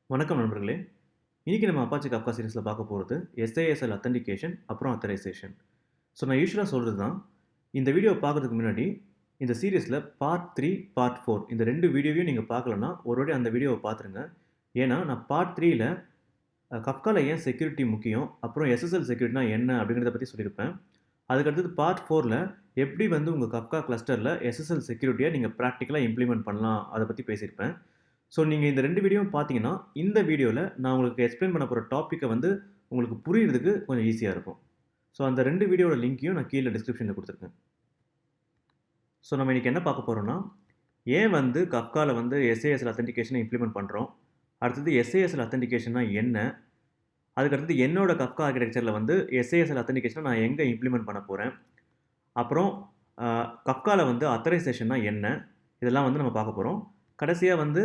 வணக்கம் நண்பர்களே. இன்னைக்கு நம்ம அப்பாச்சி கப்கா சீரிஸ்ல பார்க்க போறது SASL அத்தென்டிகேஷன் அப்புறம் அத்தரைசேஷன். நான் யூசுவலா சொல்றது தான், இந்த வீடியோவ பார்க்கறதுக்கு முன்னாடி இந்த சீரிஸ்ல பார்ட் 3, பார்ட் 4 இந்த 2 வீடியோவையும் நீங்க பார்க்கலன்னா, ஒரு வாட்டி அந்த வீடியோவ பார்த்துருங்க. ஏன்னா, நான் பார்ட் 3ல கப்கால ஏன் செக்யூரிட்டி முக்கியம், அப்புறம் SSL செக்யூரிட்டினா என்ன அப்படிங்கிறத பத்தி சொல்லியிருப்பேன். அதுக்கு அடுத்தது பார்ட் 4ல எப்படி வந்து உங்க கப்கா கிளஸ்டர்ல SSL செக்யூரிட்டிய நீங்க பிராக்டிகலா இம்ப்ளிமெண்ட் பண்ணலாம் அத பத்தி பேசியிருப்பேன். நீங்க இந்த 2 வீடியோவும் பார்த்தீங்கன்னா, இந்த வீடியோல நான் உங்களுக்கு எக்ஸ்ப்ளைன் பண்ண போற டாபிக்க வந்து உங்களுக்கு புரியறதுக்கு கொஞ்சம் ஈஸியா இருக்கும். அந்த 2 வீடியோவோட லிங்க்கையும் நான் கீழ டிஸ்கிரிப்ஷன்ல குடுத்துருக்கேன். நம்ம இன்னைக்கு என்ன பார்க்க போறோம்னா, ஏன் வந்து கப்கால வந்து SASL அத்தென்டிகேஷன இம்ப்ளிமெண்ட் பண்றோம்? அடுத்தது SASL அத்தென்டிகேஷன்னா என்ன? அதுக்கு அடுத்தது என்னோட கப்கா ஆர்க்கிடெக்சர்ல வந்து SASL அத்தென்டிகேஷன நான் எங்க இம்ப்ளிமெண்ட் பண்ண போறேன்? அப்புறம் கப்கால வந்து அத்தரைசேஷன்னா என்ன? இதெல்லாம் வந்து நம்ம பார்க்க போறோம். கடைசியா வந்து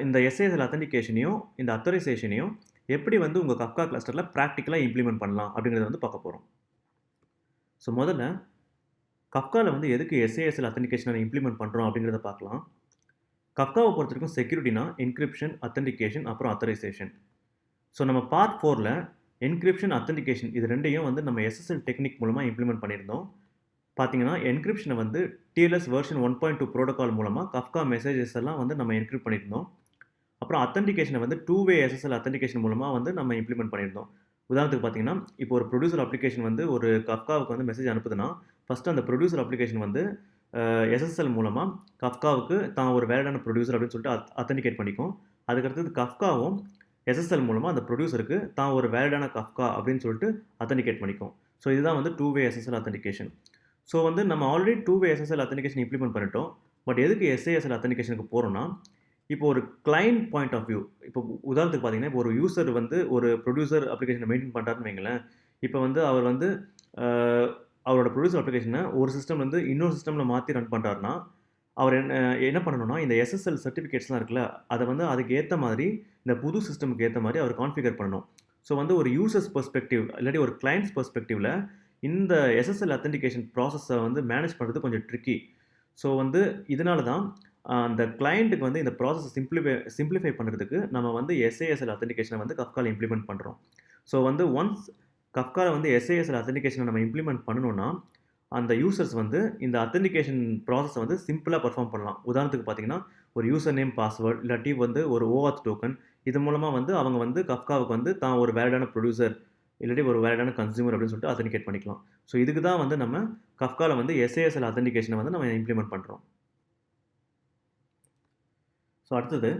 இந்த SASL அத்தென்டிகேஷனையும், இந்த அத்தரைசேஷனையும் எப்படி வந்து உங்க கப்கா கிளஸ்டர்ல பிராக்டிகலா இம்ப்ளிமெண்ட் பண்ணலாம் அப்படிங்கிறத வந்து பார்க்க போறோம். முதல்ல கப்கால வந்து எதுக்கு SASL அத்தென்டிகேஷன இம்ப்ளிமெண்ட் பண்றோம் அப்படிங்கிறத பார்க்கலாம். கப்காவை பொறுத்தவரைக்கும் செக்யூரிட்டினா என்கிரிப்ஷன், அத்தென்டிகேஷன் அப்புறம் அத்தரைசேஷன். நம்ம பார்ட் 4ல என்கிரிப்ஷன், அத்தென்டிகேஷன் இது 2யும் வந்து நம்ம SSL டெக்னிக் மூலமா இம்ப்ளிமெண்ட் பண்ணியிருந்தோம். பார்த்தீங்கன்னா, என்கிரிப்ஷன வந்து TLS வெர்ஷன் 1.2 புரோட்டோகால் மூலமா கப்கா மெசேஜஸ் எல்லாம் வந்து நம்ம என்கிரிப்ட் பண்ணியிருந்தோம். அப்புறம் அத்தென்டிகேஷன வந்து 2 வே SSL அத்தென்டிகேஷன் மூலமா வந்து நம்ம இம்ப்ளிமெண்ட் பண்ணியிருந்தோம். உதாரணத்துக்கு பார்த்தீங்கன்னா, இப்போ ஒரு ப்ரொடியூசர் அப்ளிகேஷன் வந்து ஒரு கப்காவுக்கு வந்து மெசேஜ் அனுப்புதுன்னா, ஃபர்ஸ்ட் அந்த ப்ரொடியூசர் அப்ளிகேஷன் வந்து SSL மூலமா கப்காவுக்கு தான் ஒரு வேலிடான ப்ரொடியூசர் அப்படின்னு சொல்லிட்டு அத்தென்டிகேட் பண்ணிக்கும். அதுக்கடுத்தது கப்காவும் SSL மூலமா அந்த ப்ரொடியூசருக்கு தான் ஒரு வேலிடான கப்கா அப்படின்னு சொல்லிட்டு அத்தென்டிகேட் பண்ணிக்கும். இதுதான் வந்து 2 வே SSL அத்தென்டிகேஷன். வந்து நம்ம ஆல்ரெடி 2 வே SSL அத்தென்டிகேஷன் இம்ப்ளிமெண்ட் பண்ணிட்டோம். பட் எதுக்கு SASL அத்தென்டிகேஷனுக்கு போறோம்னா, இப்போ ஒரு கிளையன்ட் பாயிண்ட் ஆஃப் வியூ இப்போ உதாரணத்துக்கு பார்த்தீங்கன்னா, இப்போ ஒரு யூசர் வந்து ஒரு ப்ரொடியூசர் அப்ளிகேஷன மெயின்டெயின் பண்றாருன்னு வைங்களேன். இப்போ வந்து அவர் வந்து அ அவரோட ப்ரொடியூசர் அப்ளிகேஷன ஒரு சிஸ்டம்லேருந்து இன்னொரு சிஸ்டம்ல மாத்தி ரன் பண்றாருன்னா, அவர் என்ன பண்ணணும்னா, இந்த SSL சர்டிஃபிகேட்ஸ்லாம் இருக்குல்ல, அத வந்து அதுக்கு ஏத்த மாதிரி இந்த புது சிஸ்டம்க்கு ஏத்த மாரி அவர் கான்ஃபிகர் பண்ணணும். வந்து ஒரு யூசர்ஸ் பெர்ஸ்பெக்டிவ் இல்லாட்டி ஒரு கிளையண்ட்ஸ் பெர்ஸ்பெக்டிவ்ல இந்த SSL அத்தென்டிகேஷன் ப்ராசஸ வந்து மேனேஜ் பண்றது கொஞ்சம் ட்ரிக்கி. வந்து இதனால தான் அந்த கிளையண்ட்டுக்கு வந்து இந்த ப்ராசஸ சிம்ப்ளிஃபை பண்றதுக்கு நம்ம வந்து SASL அத்தென்டிகேஷன வந்து கப்கால இம்ப்ளிமெண்ட் பண்றோம். வந்து ஒன்ஸ் கப்கால வந்து SASL அத்தென்டிகேஷன நம்ம இம்ப்ளிமெண்ட் பண்ணணும்னா, அந்த யூசர்ஸ் வந்து இந்த அத்தென்டிகேஷன் ப்ராசஸ வந்து சிம்பிளா பெர்ஃபார்ம் பண்ணலாம். உதாரணத்துக்கு பார்த்தீங்கன்னா, ஒரு யூசர் நேம், பாஸ்வேர்ட் இல்லாட்டி வந்து ஒரு OAuth டோக்கன் இது மூலமா வந்து அவங்க வந்து கப்காவுக்கு வந்து தான் ஒரு வேலிடான ப்ரொடியூசர் இல்லாட்டி ஒரு வேலிடான கன்சியூமர் அப்படின்னு சொல்லிட்டு அத்தென்டிகேட் பண்ணிக்கலாம். இதுக்கு தான் வந்து நம்ம கப்கால வந்து SASL அத்தென்டிகேஷன வந்து நம்ம இம்ப்ளிமெண்ட் பண்றோம். அடுத்தது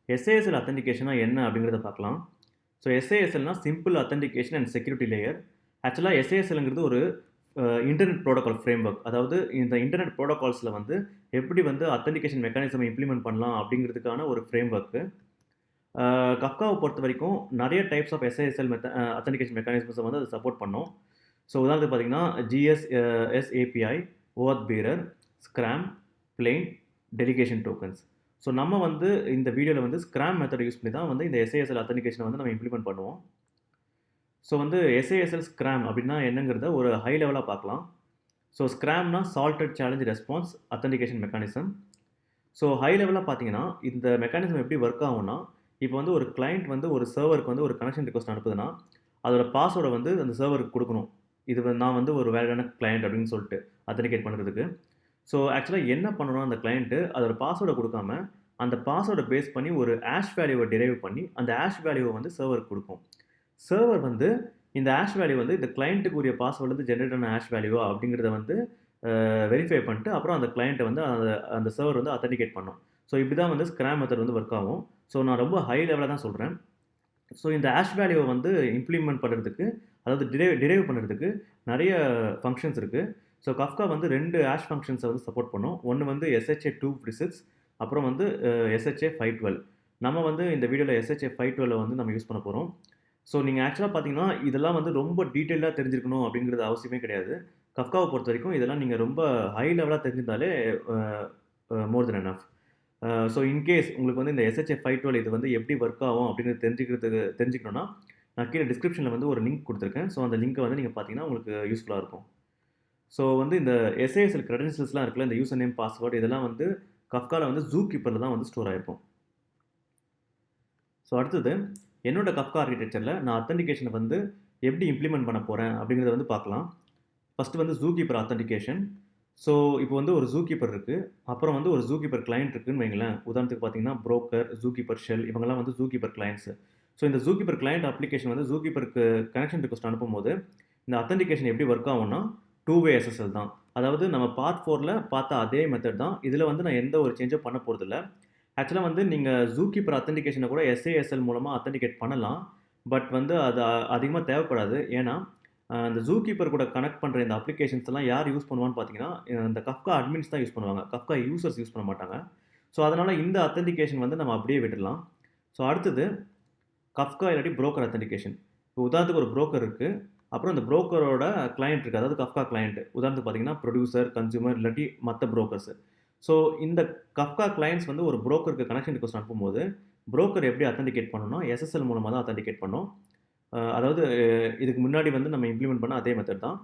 SASL அத்தென்டிகேஷன்னா என்ன அப்படிங்கிறத பார்க்கலாம். SASLனா simple authentication and security layer. ஆக்சுவலா SASLங்கிறது ஒரு இன்டர்நெட் புரோட்டோகால் ஃப்ரேம்வொர்க். அதாவது இந்த இன்டர்நெட் புரோட்டோகால்ஸ்ல வந்து எப்படி வந்து அத்தென்டிகேஷன் மெக்கானிசம் இம்ப்ளிமெண்ட் பண்ணலாம் அப்படிங்கிறதுக்கான ஒரு ஃப்ரேம்வொர்க். கப்காவ பொறுத்தவரைக்கும் நெறைய டைப்ஸ் ஆஃப் SASL அத்தென்டிகேஷன் மெக்கானிசம்ஸ வந்து அது சப்போர்ட் பண்ணும். உதாரணத்துக்கு பார்த்தீங்கன்னா, GSS API, OAuth bearer, Scram, plain, delegation tokens. நம்ம வந்து இந்த வீடியோல வந்து ஸ்க்ராம் மெத்தட் யூஸ் பண்ணி தான் வந்து இந்த SASL அத்தென்டிகேஷன வந்து நம்ம இம்ப்ளிமெண்ட் பண்ணுவோம். வந்து SASL ஸ்க்ராம் அப்படின்னா என்னங்கிறத ஒரு ஹை லெவலா பார்க்கலாம். ஸ்க்ராம்னா salted challenge response authentication mechanism. High லெவலா பார்த்தீங்கன்னா, இந்த மெக்கானிசம் எப்படி ஒர்க் ஆகும்னா, இப்போ வந்து ஒரு கிளையண்ட் வந்து ஒரு சர்வருக்கு வந்து ஒரு கனெக்ஷன் ரிக்வெஸ்ட் அனுப்புதுன்னா, அதோட பாஸ்வேர்ட வந்து அந்த சர்வருக்கு குடுக்கணும். இது நான் வந்து ஒரு வேலிடான கிளையண்ட் அப்படின்னு சொல்லிட்டு அத்தென்டிகேட் பண்றதுக்கு. ஆக்சுவலா என்ன பண்ணணும் அந்த கிளையண்ட் அதோட பாஸ்வேர்ட குடுக்காம, அந்த பாஸ்வேர்ட பேஸ் பண்ணி ஒரு ஹாஷ் வேல்யூவ டிரைவ் பண்ணி, அந்த ஹாஷ் வேல்யூவ வந்து சர்வருக்கு குடுக்கும். சர்வர் வந்து இந்த ஹாஷ் வேல்யூ வந்து இந்த கிளையண்ட்டுக்கு உரிய பாஸ்வேர்ட்லேருந்து ஜெனரேட் ஆன ஹாஷ் வேல்யூவா அப்படிங்கிறத வந்து வெரிஃபை பண்ணிட்டு, அப்புறம் அந்த கிளையண்ட்ட வந்து அந்த சர்வர் வந்து அத்தென்டிகேட் பண்ணும். இப்படி தான் வந்து ஸ்க்ராம் மெத்தட் வந்து ஒர்க் ஆகும். நான் ரொம்ப ஹை லெவலா தான் சொல்றேன். இந்த ஹாஷ் வேல்யூவ வந்து இம்ப்ளிமெண்ட் பண்றதுக்கு, அதாவது டிரைவ் பண்றதுக்கு நெறைய ஃபங்ஷன்ஸ் இருக்கு. கஃப்கா வந்து 2 ஹாஷ் ஃபங்ஷன்ஸ வந்து சப்போர்ட் பண்ணும். ஒண்ணு வந்து SHA-256 அப்புறம் வந்து SHA-512. நம்ம வந்து இந்த வீடியோல SHA-512 வந்து நம்ம யூஸ் பண்ண போறோம். நீங்க ஆக்சுவலா பார்த்தீங்கன்னா, இதெல்லாம் வந்து ரொம்ப டீட்டெயில்டா தெரிஞ்சிருக்கணும் அப்படிங்கிறது அவசியமே கிடையாது. கஃப்காவ பொறுத்தவரைக்கும் இதெல்லாம் நீங்க ரொம்ப ஹை லெவலா தெரிஞ்சிருந்தாலே அ மோர் தென் எனஃப். இன்கேஸ் உங்களுக்கு வந்து இந்த SHA-512 இது வந்து எப்படி ஒர்க் ஆகும் அப்படின்னு தெரிஞ்சுக்கணும்னா, நான் கீழ டிஸ்கிரிப்ஷன்ல வந்து ஒரு லிங்க் குடுத்துருக்கேன். அந்த லிங்க்க வந்து நீங்க பார்த்தீங்கன்னா, உங்களுக்கு யூஸ்ஃபுல்லா இருக்கும். வந்து இந்த SASL கிரெடென்ஷியல்ஸ்லாம் இருக்குல்ல, இந்த யூசர் நேம், பாஸ்வேர்ட் இதெல்லாம் வந்து கஃப்கால வந்து ஜூ கீப்பர்ல தான் வந்து ஸ்டோர் ஆயிருக்கும். ஸோ அடுத்தது என்னோட கஃப்கா ஆர்கிடெக்சரில் நான் அத்தன்டிகேஷனை வந்து எப்படி இம்ப்ளிமெண்ட் பண்ண போகிறேன் அப்படிங்கிறத வந்து பார்க்கலாம். ஃபஸ்ட்டு வந்து ஜூகீப்பர் அத்தன்டிகேஷன். ஸோ இப்போ வந்து ஒரு ஜூகீப்பர் இருக்குது, அப்புறம் வந்து ஒரு ஜூகீப்பர் கிளையண்ட் இருக்குன்னு வைங்களேன். உதாரணத்துக்கு பார்த்தீங்கன்னா ப்ரோக்கர், ஜூகீப்பர் ஷெல், இவங்கெல்லாம் வந்து ஜூகீப்பர் கிளையண்ட்ஸு. ஸோ இந்த ஜூகீப்பர் கிளையண்ட் அப்ளிகேஷன் வந்து ஜூகீப்பருக்கு கனெக்ஷன் ரிக்வெஸ்ட் அனுப்பும்போது இந்த அத்தன்டிகேஷன் எப்படி ஒர்க் ஆகும்னா 2-வே SSL தான். அதாவது நம்ம பார்ட் 4ல் பார்த்த அதே மெத்தட் தான். இதில் வந்து நான் எந்த ஒரு சேஞ்சும் பண்ண போகிறதில்ல. ஆக்சுவலாக வந்து நீங்கள் ஜூகீப்பர் அத்தன்டிகேஷனை கூட SASL மூலமாக அத்தன்டிகேட் பண்ணலாம். பட் வந்து அது அதிகமாக தேவைப்படாது. ஏன்னா இந்த ஜூகீப்பர் கூட கனெக்ட் பண்ணுற இந்த அப்ளிகேஷன்ஸ் எல்லாம் யார் யூஸ் பண்ணுவான்னு பார்த்தீங்கன்னா, இந்த கஃப்கா அட்மின்ஸ் தான் யூஸ் பண்ணுவாங்க. கஃப்கா யூசர்ஸ் யூஸ் பண்ண மாட்டாங்க. ஸோ அதனால் இந்த அத்தன்டிகேஷன் வந்து நம்ம அப்படியே விட்டுடலாம். ஸோ அடுத்தது கஃப்கா இல்லாட்டி ப்ரோக்கர் அத்தன்டிகேஷன். இப்போ உதாரணத்துக்கு ஒரு ப்ரோக்கர் இருக்குது, அப்புறம் இந்த ப்ரோக்கரோட கிளையண்ட் இருக்குது, அதாவது கஃப்கா கிளையண்ட். உதாரணத்துக்கு பார்த்தீங்கன்னா ப்ரொடியூசர், கன்சியூமர் இல்லாட்டி மற்ற ப்ரோக்கர்ஸ். ஸோ இந்த கஃப்கா கிளையண்ட்ஸ் வந்து ஒரு ப்ரோக்கருக்கு கனெக்ஷன் ரிக்வெஸ்ட் அனுப்பும்போது ப்ரோக்கர் எப்படி அத்தன்டிகேட் பண்ணணும்னா SSL மூலமாக தான் அத்தன்டிகேட் பண்ணணும். அதாவது இதுக்கு முன்னாடி வந்து நம்ம இம்ப்ளிமெண்ட் பண்ண அதே மெத்தட் தான்.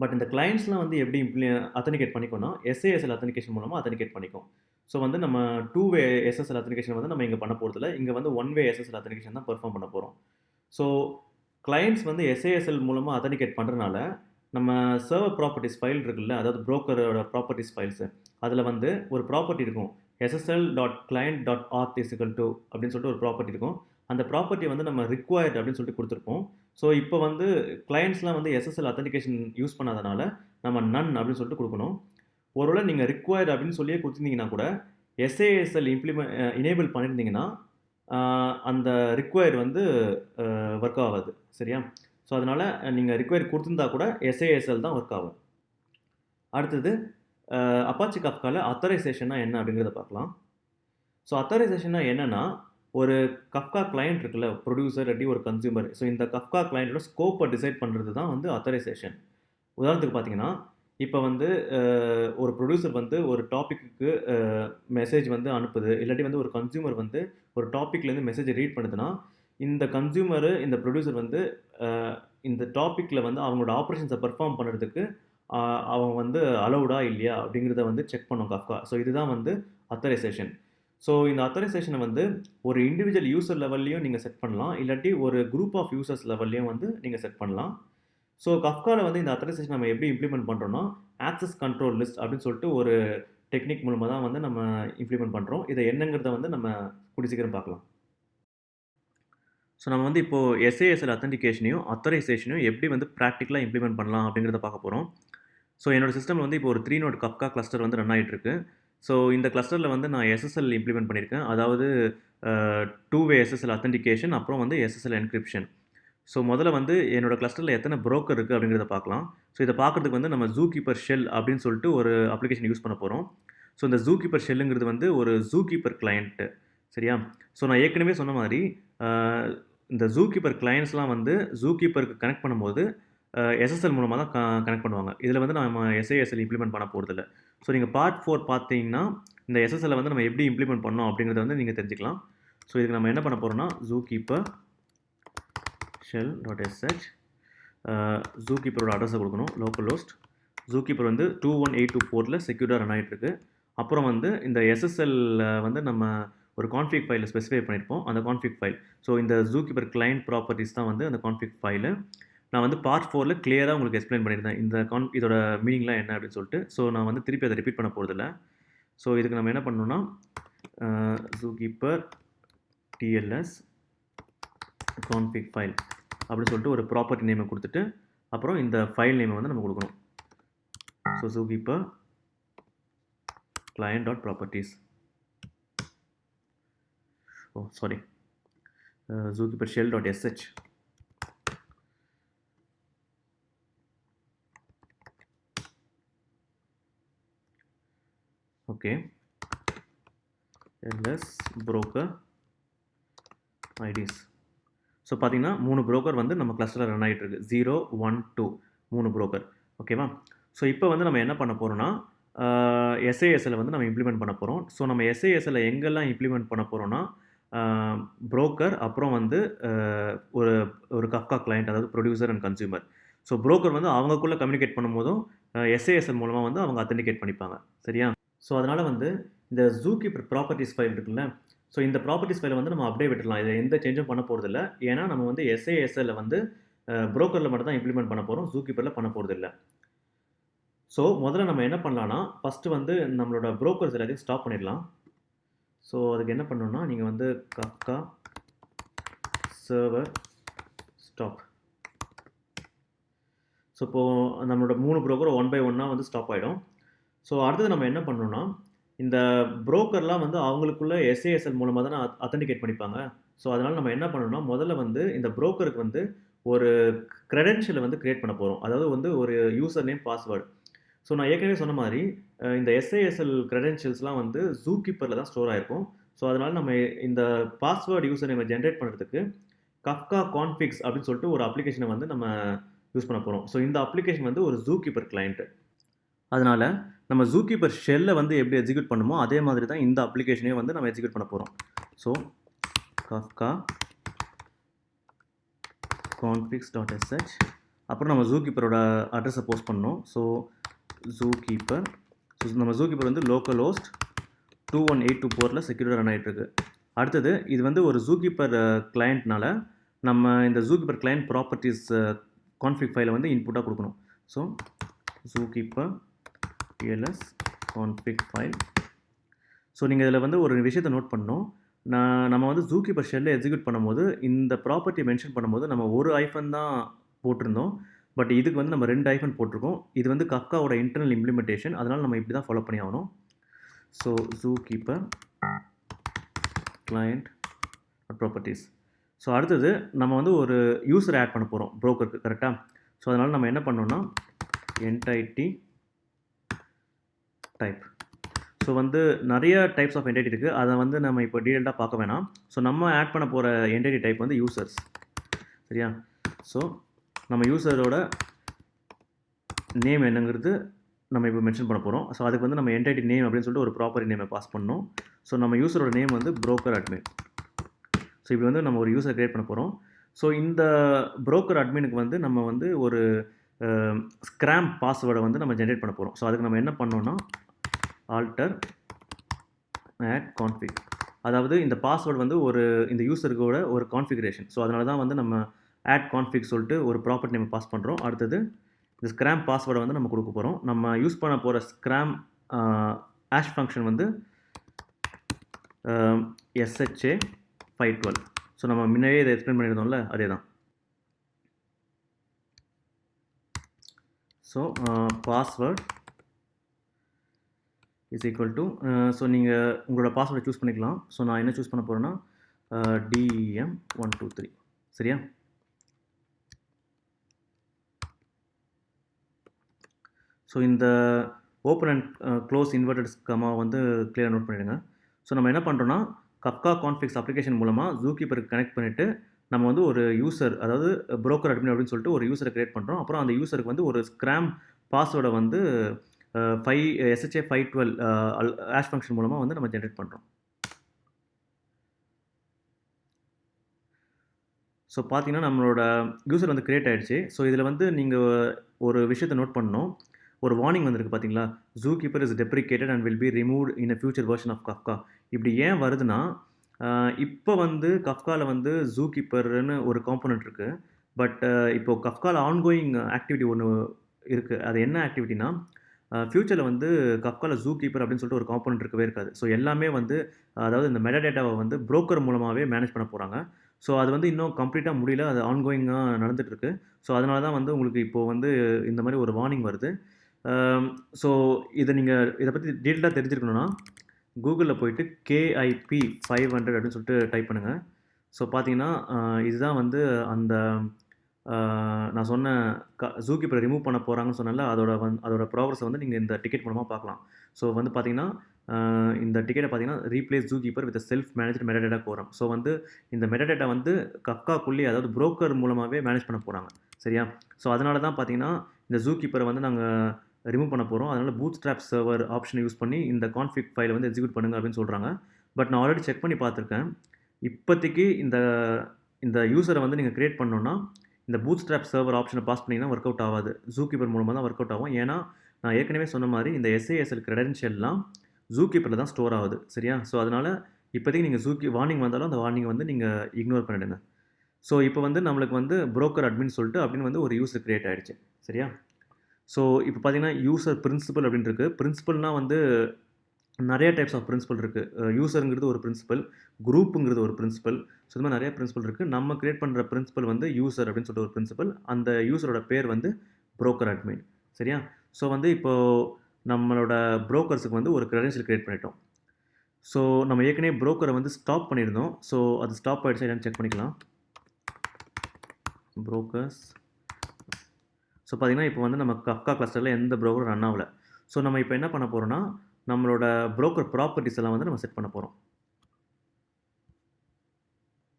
பட் இந்த கிளையண்ட்ஸ்லாம் வந்து எப்படி அத்தன்டிகேட் பண்ணிக்கோன்னா SASL அத்தன்டிகேஷன் மூலமாக அத்தன்டிகேட் பண்ணிக்கும். ஸோ வந்து நம்ம 2-வே SSL அத்தன்டிகேஷன் வந்து நம்ம இங்கே பண்ண போகிறதில்ல. இங்கே வந்து 1-வே SSL அத்தன்டிகேஷன் தான் பெர்ஃபார்ம் பண்ண போகிறோம். ஸோ கிளையண்ட்ஸ் வந்து SASL மூலமாக அத்தன்டிகேட் பண்ணுறனால நம்ம சர்வர் ப்ராப்பர்ட்டிஸ் ஃபைல் இருக்குல்ல, அதாவது ப்ரோக்கரோட ப்ராப்பர்ட்டிஸ் ஃபைல்ஸு, அதில் வந்து ஒரு ப்ராப்பர்ட்டி இருக்கும். ssl.client.auth அப்படின்னு சொல்லிட்டு ஒரு ப்ராப்பர்ட்டி இருக்கும். அந்த ப்ராப்பர்ட்டி வந்து நம்ம ரிக்வயர்ட் அப்படின்னு சொல்லிட்டு கொடுத்துருப்போம். ஸோ இப்போ வந்து கிளையண்ட்ஸ்லாம் வந்து SSL அத்தன்டிகேஷன் யூஸ் பண்ணாதனால நம்ம நன் அப்படின்னு சொல்லிட்டு கொடுக்கணும். ஒருவேளை நீங்கள் ரிக்வயர்ட் அப்படின்னு சொல்லியே கொடுத்துருந்தீங்கன்னா கூட SASL எனேபிள் பண்ணியிருந்தீங்கன்னா அந்த ரிக்வயர்ட் வந்து ஒர்க் ஆகாது. சரியா? ஸோ அதனால் நீங்கள் ரிக்வயர்ட் கொடுத்துருந்தா கூட SASL தான் ஒர்க் ஆகும். அடுத்தது அப்பாச்சி கஃப்காவில் அத்தாரைசேஷன்னா என்ன அப்படிங்கிறத பார்க்கலாம். ஸோ அத்தாரைசேஷன்னா என்னென்னா, ஒரு கஃப்கா கிளையண்ட் இருக்குல்ல, ப்ரொடியூசர் இல்லாட்டி ஒரு கன்சியூமர். ஸோ இந்த கஃப்கா கிளையண்டோட ஸ்கோப்பை டிசைட் பண்ணுறது தான் வந்து அத்தாரைசேஷன். உதாரணத்துக்கு பார்த்தீங்கன்னா, இப்போ வந்து ஒரு ப்ரொடியூசர் வந்து ஒரு டாப்பிக்கு மெசேஜ் வந்து அனுப்புது, இல்லாட்டி வந்து ஒரு கன்சியூமர் வந்து ஒரு டாப்பிக்லேருந்து மெசேஜை ரீட் பண்ணுதுன்னா, இந்த கன்சியூமரு இந்த ப்ரொடியூசர் வந்து இந்த டாப்பிக்கில் வந்து அவங்களோட ஆப்ரேஷன்ஸை பெர்ஃபார்ம் பண்ணுறதுக்கு அவங்க வந்து அலௌடா இல்லையா அப்படிங்கிறத வந்து செக் பண்ணும் கஃப்கா. ஸோ இதுதான் வந்து அத்தாரைசேஷன். ஸோ இந்த அத்தாரைசேஷனை வந்து ஒரு இண்டிவிஜுவல் யூசர் லெவல்லையும் நீங்கள் செட் பண்ணலாம், இல்லாட்டி ஒரு குரூப் ஆஃப் யூசர்ஸ் லெவல்லையும் வந்து நீங்கள் செட் பண்ணலாம். ஸோ கஃப்காவில் வந்து இந்த அத்தாரைசேஷன் நம்ம எப்படி இம்ப்ளிமெண்ட் பண்ணுறோம்னா, ஆக்சஸ் கண்ட்ரோல் லிஸ்ட் அப்படின்னு சொல்லிட்டு ஒரு டெக்னிக் மூலமாக தான் வந்து நம்ம இம்ப்ளிமெண்ட் பண்ணுறோம். இதை என்னங்கிறத வந்து நம்ம கூடிய சீக்கிரம் பார்க்கலாம். ஸோ நம்ம வந்து இப்போது SASL அத்தன்டிகேஷனையும் அத்தாரைசேஷனையும் எப்படி வந்து ப்ராக்டிக்கலாக இம்ப்ளிமெண்ட் பண்ணலாம் அப்படிங்கிறத பார்க்க போகிறோம். ஸோ என்னோட சிஸ்டமில் வந்து இப்போ ஒரு 3 நோட் கஃப்கா கிளஸ்டர் வந்து ரன் ஆகிட்டு இருக்கு. ஸோ இந்த கிளஸ்டரில் வந்து நான் SSL இம்ப்ளிமெண்ட் பண்ணியிருக்கேன். அதாவது 2-வே SSL அத்தன்டிகேஷன், அப்புறம் வந்து SSL என்கிரிப்ஷன். ஸோ முதல்ல வந்து என்னோட கிளஸ்டரில் எத்தனை ப்ரோக்கர் இருக்குது அப்படிங்கிறத பார்க்கலாம். ஸோ இதை பார்க்குறதுக்கு வந்து நம்ம ஜூகீப்பர் ஷெல் அப்படின்னு சொல்லிட்டு ஒரு அப்ளிகேஷன் யூஸ் பண்ண போகிறோம். ஸோ இந்த ஜூகீப்பர் ஷெல்லுங்கிறது வந்து ஒரு ஜூகீப்பர் கிளையண்ட்டு. சரியா? ஸோ நான் ஏற்கனவே சொன்ன மாதிரி இந்த ஜூகீப்பர் கிளையண்ட்ஸ்லாம் வந்து ஜூகீப்பருக்கு கனெக்ட் பண்ணும்போது SSL மூலமாக தான் கனெக்ட் பண்ணுவாங்க. இதில் வந்து நம்ம SASL இம்ப்ளிமெண்ட் பண்ண போகிறதில்ல. ஸோ நீங்கள் பார்ட் 4 பார்த்தீங்கன்னா இந்த SSL வந்து நம்ம எப்படி இம்ப்ளிமெண்ட் பண்ணோம் அப்படிங்கிறத வந்து நீங்கள் தெரிஞ்சுக்கலாம். ஸோ இதுக்கு நம்ம என்ன பண்ண போகிறோம்னா, ஜூகீப்பர் shell.sh ஜூகீப்பரோட அட்ரஸை கொடுக்கணும், லோக்கல் ஹோஸ்ட். ஜூகீப்பர் வந்து 21824ல் செக்யூர்டாக ரன் ஆகிட்டு இருக்கு. அப்புறம் வந்து இந்த SSL வந்து நம்ம ஒரு கான்ஃபிக் ஃபைலில் ஸ்பெசிஃபை பண்ணியிருப்போம், அந்த கான்ஃபிக் ஃபைல். ஸோ இந்த ஜூகீப்பர் கிளையண்ட் ப்ராப்பர்ட்டிஸ் தான் வந்து அந்த கான்ஃபிக் ஃபைலு. நான் வந்து பார்ட் 4ல் கிளியராக உங்களுக்கு எக்ஸ்பிளைன் பண்ணியிருந்தேன் இதோட மீனிங்லாம் என்ன அப்படின்னு சொல்லிட்டு. ஸோ நான் வந்து திருப்பி அதை ரிப்பீட் பண்ண போகிறதில்ல. ஸோ இதுக்கு நம்ம என்ன பண்ணணும்னா, ஜூகீப்பர் TLS கான்ஃபிக் ஃபைல் அப்படின்னு சொல்லிட்டு ஒரு ப்ராப்பர்ட்டி நேமை கொடுத்துட்டு, அப்புறம் இந்த ஃபைல் நேமை வந்து நம்ம கொடுக்கணும். So Zookeeper client.properties. Oh, sorry. Zookeeper shell.sh. Okay. ls broker IDs. So பார்த்தீங்கன்னா 3 ப்ரோக்கர் வந்து நம்ம கிளஸ்டரில் ரன் ஆகிட்டு இருக்கு. 0, 1, 2 3 ப்ரோக்கர். ஓகேவா? ஸோ இப்போ வந்து நம்ம என்ன பண்ண போகிறோம்னா, SASL வந்து நம்ம இம்ப்ளிமெண்ட் பண்ண போகிறோம். ஸோ நம்ம SASL எங்கெல்லாம் இம்ப்ளிமெண்ட் பண்ண போகிறோம்னா, ப்ரோக்கர், அப்புறம் வந்து ஒரு கஃப்கா கிளையண்ட், அதாவது producer and consumer. So broker வந்து அவங்கக்குள்ளே கம்யூனிகேட் பண்ணும்போதும் SASL மூலமாக வந்து அவங்க அத்தன்டிகேட் பண்ணிப்பாங்க. சரியா? ஸோ அதனால் வந்து இந்த ஜூகீப்பர் ப்ராப்பர்ட்டிஸ் ஃபைல் இருக்குல்ல, ஸோ இந்த ப்ராப்பர்ட்டிஸ் ஃபைலை வந்து நம்ம அப்படியே விட்டுடலாம். இதில் எந்த சேஞ்சும் பண்ண போகிறதில்ல. ஏன்னா நம்ம வந்து SASL வந்து ப்ரோக்கரில் மட்டும் தான் இம்ப்ளிமெண்ட் பண்ண போகிறோம். ஜூகீப்பரில் பண்ண போகிறதில்ல. ஸோ முதல்ல நம்ம என்ன பண்ணலாம்னா, ஃபஸ்ட்டு வந்து நம்மளோட ப்ரோக்கர்ஸ் எல்லாத்தையும் ஸ்டாப் பண்ணிடலாம். ஸோ அதுக்கு என்ன பண்ணணும்னா, நீங்கள் வந்து Kafka server stop. ஸோ இப்போது நம்மளோட 3 ப்ரோக்கரும் 1 பை 1 வந்து ஸ்டாப் ஆகிடும். ஸோ அடுத்தது நம்ம என்ன பண்ணணும்னா, இந்த ப்ரோக்கர்லாம் வந்து அவங்களுக்குள்ள SASL மூலமாக தானே அத்தன்டிகேட் பண்ணிப்பாங்க. ஸோ அதனால் நம்ம என்ன பண்ணணும்னா, முதல்ல வந்து இந்த ப்ரோக்கருக்கு வந்து ஒரு கிரெடென்ஷியலை வந்து கிரியேட் பண்ண போகிறோம். அதாவது வந்து ஒரு யூசர் நேம், பாஸ்வேர்டு. ஸோ நான் ஏற்கனவே சொன்ன மாதிரி இந்த SASL கிரெடென்ஷியல்ஸ்லாம் வந்து ஜூகீப்பரில் தான் ஸ்டோர் ஆகிருக்கும். ஸோ அதனால் நம்ம இந்த பாஸ்வேர்டு யூசர் நேமை ஜென்ரேட் பண்ணுறதுக்கு Kafka Configs அப்படின்னு சொல்லிட்டு ஒரு அப்ளிகேஷனை வந்து நம்ம யூஸ் பண்ண போகிறோம். ஸோ இந்த அப்ளிகேஷன் வந்து ஒரு ஜூகீப்பர் கிளையண்ட்டு. அதனால் நம்ம ஜூகீப்பர் ஷெல்லை வந்து எப்படி எக்ஸிக்யூட் பண்ணுமோ அதே மாதிரி தான் இந்த அப்ளிகேஷனையும் வந்து நம்ம எக்ஸிக்யூட் பண்ண போகிறோம். ஸோ Kafka configs.sh அப்புறம் நம்ம ஜூகீப்பரோட அட்ரஸை போஸ்ட் பண்ணோம். ஸோ ஜூகீப்பர், ஸோ நம்ம ஜூகீப்பர் வந்து லோக்கல் ஹோஸ்ட் 21824 போர்ட்டில் செக்யூராக ரன் ஆகிட்டுருக்கு. அடுத்தது இது வந்து ஒரு ஜூகீப்பர் கிளையண்ட்னால நம்ம இந்த ஜூகீப்பர் கிளையண்ட் ப்ராப்பர்ட்டிஸ் கான்ஃபிக் ஃபைலை வந்து இன்புட்டாக கொடுக்கணும். So Zookeeper TLS config file. So நீங்கள் இதில் வந்து ஒரு விஷயத்தை நோட் பண்ணணும். நம்ம வந்து ஜூகீப்பர் ஷெல்லை எக்ஸிக்யூட் பண்ணும்போது இந்த ப்ராப்பர்ட்டி மென்ஷன் பண்ணும்போது நம்ம ஒரு ஐஃபன் தான் போட்டிருந்தோம். பட் இதுக்கு வந்து நம்ம 2 ஐஃபன் போட்டிருக்கோம். இது வந்து கஃப்காவோட இன்டர்னல் இம்ப்ளிமெண்டேஷன். அதனால் நம்ம இப்படி தான் ஃபாலோ பண்ணி ஆகணும். So Zookeeper client properties. So அடுத்தது நம்ம வந்து ஒரு யூசர் ஆட் பண்ண போகிறோம் ப்ரோக்கருக்கு, கரெக்டாக? ஸோ அதனால் நம்ம என்ன பண்ணோம்னா என்டைட்டி டைப். ஸோ வந்து நிறைய டைப்ஸ் ஆஃப் என்டைட்டி இருக்குது. அதை வந்து நம்ம இப்போ டீட்டெயில்டாக பார்க்க வேணாம். ஸோ நம்ம ஆட் பண்ண போகிற என்டைட்டி டைப் வந்து யூசர்ஸ், சரியா? ஸோ நம்ம யூசரோட நேம் என்னங்கிறது நம்ம இப்போ மென்ஷன் பண்ண போகிறோம். ஸோ அதுக்கு வந்து நம்ம என்டைட்டி நேம் அப்படின்னு சொல்லிட்டு ஒரு ப்ராப்பர்ட்டி நேமை பாஸ் பண்ணோம். ஸோ நம்ம யூசரோட நேம் வந்து broker admin. ஸோ இப்படி வந்து நம்ம ஒரு யூசர் க்ரியேட் பண்ண போகிறோம். ஸோ இந்த broker adminக்கு வந்து நம்ம வந்து ஒரு ஸ்க்ராம் பாஸ்வேர்டை வந்து நம்ம ஜென்ரேட் பண்ண போகிறோம். ஸோ அதுக்கு நம்ம என்ன பண்ணோம்னா alter add config. அதாவது இந்த பாஸ்வேர்டு வந்து இந்த யூசருக்கோட ஒரு கான்ஃபிகரேஷன். ஸோ அதனால தான் வந்து நம்ம add config சொல்லிட்டு ஒரு ப்ராப்பர்ட்டி நேம் பாஸ் பண்ணுறோம். அடுத்தது இந்த ஸ்க்ராம் பாஸ்வேர்டை வந்து நம்ம கொடுக்க போகிறோம். நம்ம யூஸ் பண்ண போகிற ஸ்க்ராம் ஆஷ் ஃபங்க்ஷன் வந்து SHA 512. ஸோ நம்ம முன்னாடியே இதை எக்ஸ்பிளைன் பண்ணியிருந்தோம்ல, அதே தான். So password is equal to, so நீங்கள் உங்களோட பாஸ்வேர்டை சூஸ் பண்ணிக்கலாம். ஸோ நான் என்ன சூஸ் பண்ண போகிறேன்னா DEM123, சரியா? ஸோ இந்த open and close inverted comma வந்து கிளியராக நோட் பண்ணிவிடுங்க. ஸோ நம்ம என்ன பண்ணுறோன்னா Kafka Configs அப்ளிகேஷன் மூலமாக ஜூகீப்பருக்கு கனெக்ட் பண்ணிவிட்டு நம்ம வந்து ஒரு யூசர், அதாவது broker admin அப்படின்னு சொல்லிட்டு ஒரு யூசரை க்ரியேட் பண்ணுறோம். அப்புறம் அந்த யூசருக்கு வந்து ஒரு ஸ்க்ராம் பாஸ்வேர்டை வந்து SHA 512 ஆஷ் ஃபங்க்ஷன் மூலமாக வந்து நம்ம ஜென்ரேட் பண்ணுறோம். ஸோ பார்த்தீங்கன்னா நம்மளோட யூசர் வந்து க்ரியேட் ஆகிடுச்சு. ஸோ இதில் வந்து நீங்கள் ஒரு விஷயத்தை நோட் பண்ணணும். ஒரு வார்னிங் வந்திருக்கு பார்த்தீங்களா, Zookeeper is deprecated and will be removed in a future version of Kafka. இப்படி ஏன் வருதுன்னா, இப்போ வந்து கஃப்காவில் வந்து ஜூகீப்பர்னு ஒரு காம்போனன்ட் இருக்குது. பட் இப்போ கஃப்காவில் ஆன்கோயிங் ஆக்டிவிட்டி ஒன்று இருக்குது. அது என்ன ஆக்டிவிட்டினா, ஃப்யூச்சரில் வந்து கஃப்காவில் ஜூகீப்பர் அப்படின்னு சொல்லிட்டு ஒரு காம்போனன்ட் இருக்கவே இருக்காது. ஸோ எல்லாமே வந்து அதாவது இந்த மெட்டாடேட்டாவை வந்து broker மூலமாகவே மேனேஜ் பண்ண போகிறாங்க. ஸோ அது வந்து இன்னும் கம்ப்ளீட்டாக முடியல, அது ஆன்கோயிங்காக நடந்துகிட்ருக்கு. ஸோ அதனால தான் வந்து உங்களுக்கு இப்போது வந்து இந்த மாதிரி ஒரு வார்னிங் வருது. ஸோ இதை நீங்கள் இதை பற்றி டீட்டெயிலாக தெரிஞ்சுக்கணுன்னா கூகுளில் போயிட்டு KIP 500 அப்படின்னு சொல்லிட்டு டைப் பண்ணுங்கள். ஸோ பார்த்தீங்கன்னா இதுதான் வந்து அந்த நான் சொன்ன ஜூகீப்பரை ரிமூவ் பண்ண போகிறாங்கன்னு சொன்னால அதோட ப்ராக்ரஸை வந்து நீங்கள் இந்த டிக்கெட் மூலமாக பார்க்கலாம். ஸோ வந்து பார்த்தீங்கன்னா இந்த டிக்கெட்டை பார்த்தீங்கன்னா replace Zookeeper with self managed metadata quorum. So வந்து இந்த மெட்டாடேட்டா வந்து கஃப்காக்குள்ளேயே, அதாவது broker மூலமாகவே மேனேஜ் பண்ண போகிறாங்க, சரியா? ஸோ அதனால தான் பார்த்தீங்கன்னா இந்த ஜூகீப்பரை வந்து நாங்கள் ரிமூவ் பண்ண போகிறோம். அதனால் பூட்ஸ்ட்ராப் சர்வர் ஆப்ஷனை யூஸ் பண்ணி இந்த கான்ஃபிக் ஃபைலை வந்து எக்ஸிக்யூட் பண்ணுங்க அப்படின்னு சொல்கிறாங்க. பட் நான் ஆல்ரெடி செக் பண்ணி பார்த்துருக்கேன். இப்போதைக்கு இந்த யூசரை வந்து நீங்கள் க்ரியேட் பண்ணோன்னா இந்த பூட்ஸ்ட்ராப் சர்வர் ஆப்ஷனை பாஸ் பண்ணிங்கன்னா ஒர்க் அவுட் ஆகாது. ஜூகீப்பர் மூலமாக தான் ஒர்க் அவுட் ஆகும். ஏன்னா நான் ஏற்கனவே சொன்ன மாதிரி இந்த SASL கிரெடென்ஷியல்லாம் ஜூகீப்பரில் தான் ஸ்டோர் ஆகுது, சரியா? ஸோ அதனால் இப்போதைக்கு நீங்கள் ஜூக்கி வார்னிங் வந்தாலும் அந்த வார்னிங் வந்து நீங்கள் இக்னோர் பண்ணிடுங்க. ஸோ இப்போ வந்து நம்மளுக்கு வந்து புரோக்கர் அட்மின் சொல்லிட்டு அப்படின்னு வந்து ஒரு யூசர் கிரியேட் ஆகிடுச்சு. சரியா? ஸோ இப்போ பார்த்தீங்கன்னா யூசர் பிரின்சிபல் அப்படின்னு இருக்குது. பிரின்சிபல்னால் வந்து நிறைய டைப்ஸ் ஆஃப் பிரின்சிபல் இருக்குது. யூசருங்கிறது ஒரு பிரின்சிபல், குரூப்புங்கிறது ஒரு பிரின்சிபல். ஸோ இந்த மாதிரி நிறைய பிரின்சிபல் இருக்குது. நம்ம கிரியேட் பண்ணுற பிரின்சிபல் வந்து யூசர் அப்படின்னு சொல்லிட்டு ஒரு பிரின்சிபல். அந்த யூசரோட பேர் வந்து புரோக்கர் அட்மின். சரியா? ஸோ வந்து இப்போது நம்மளோட புரோக்கர்ஸுக்கு வந்து ஒரு கிரெடென்ஷியல் கிரியேட் பண்ணிட்டோம். ஸோ நம்ம ஏற்கனவே புரோக்கரை வந்து ஸ்டாப் பண்ணியிருந்தோம். ஸோ அது ஸ்டாப் ஆகிடுச்சா என்னன்னு செக் பண்ணிக்கலாம். புரோக்கர்ஸ். ஸோ பார்த்தீங்கன்னா இப்போ வந்து நம்ம கஃப்கா கிளஸ்டரில் எந்த புரோக்கரும் ரன் ஆகலை. ஸோ நம்ம இப்போ என்ன பண்ண போகிறோம்னா நம்மளோட புரோக்கர் ப்ராப்பர்ட்டிஸ் எல்லாம் வந்து நம்ம செட் பண்ண போகிறோம்.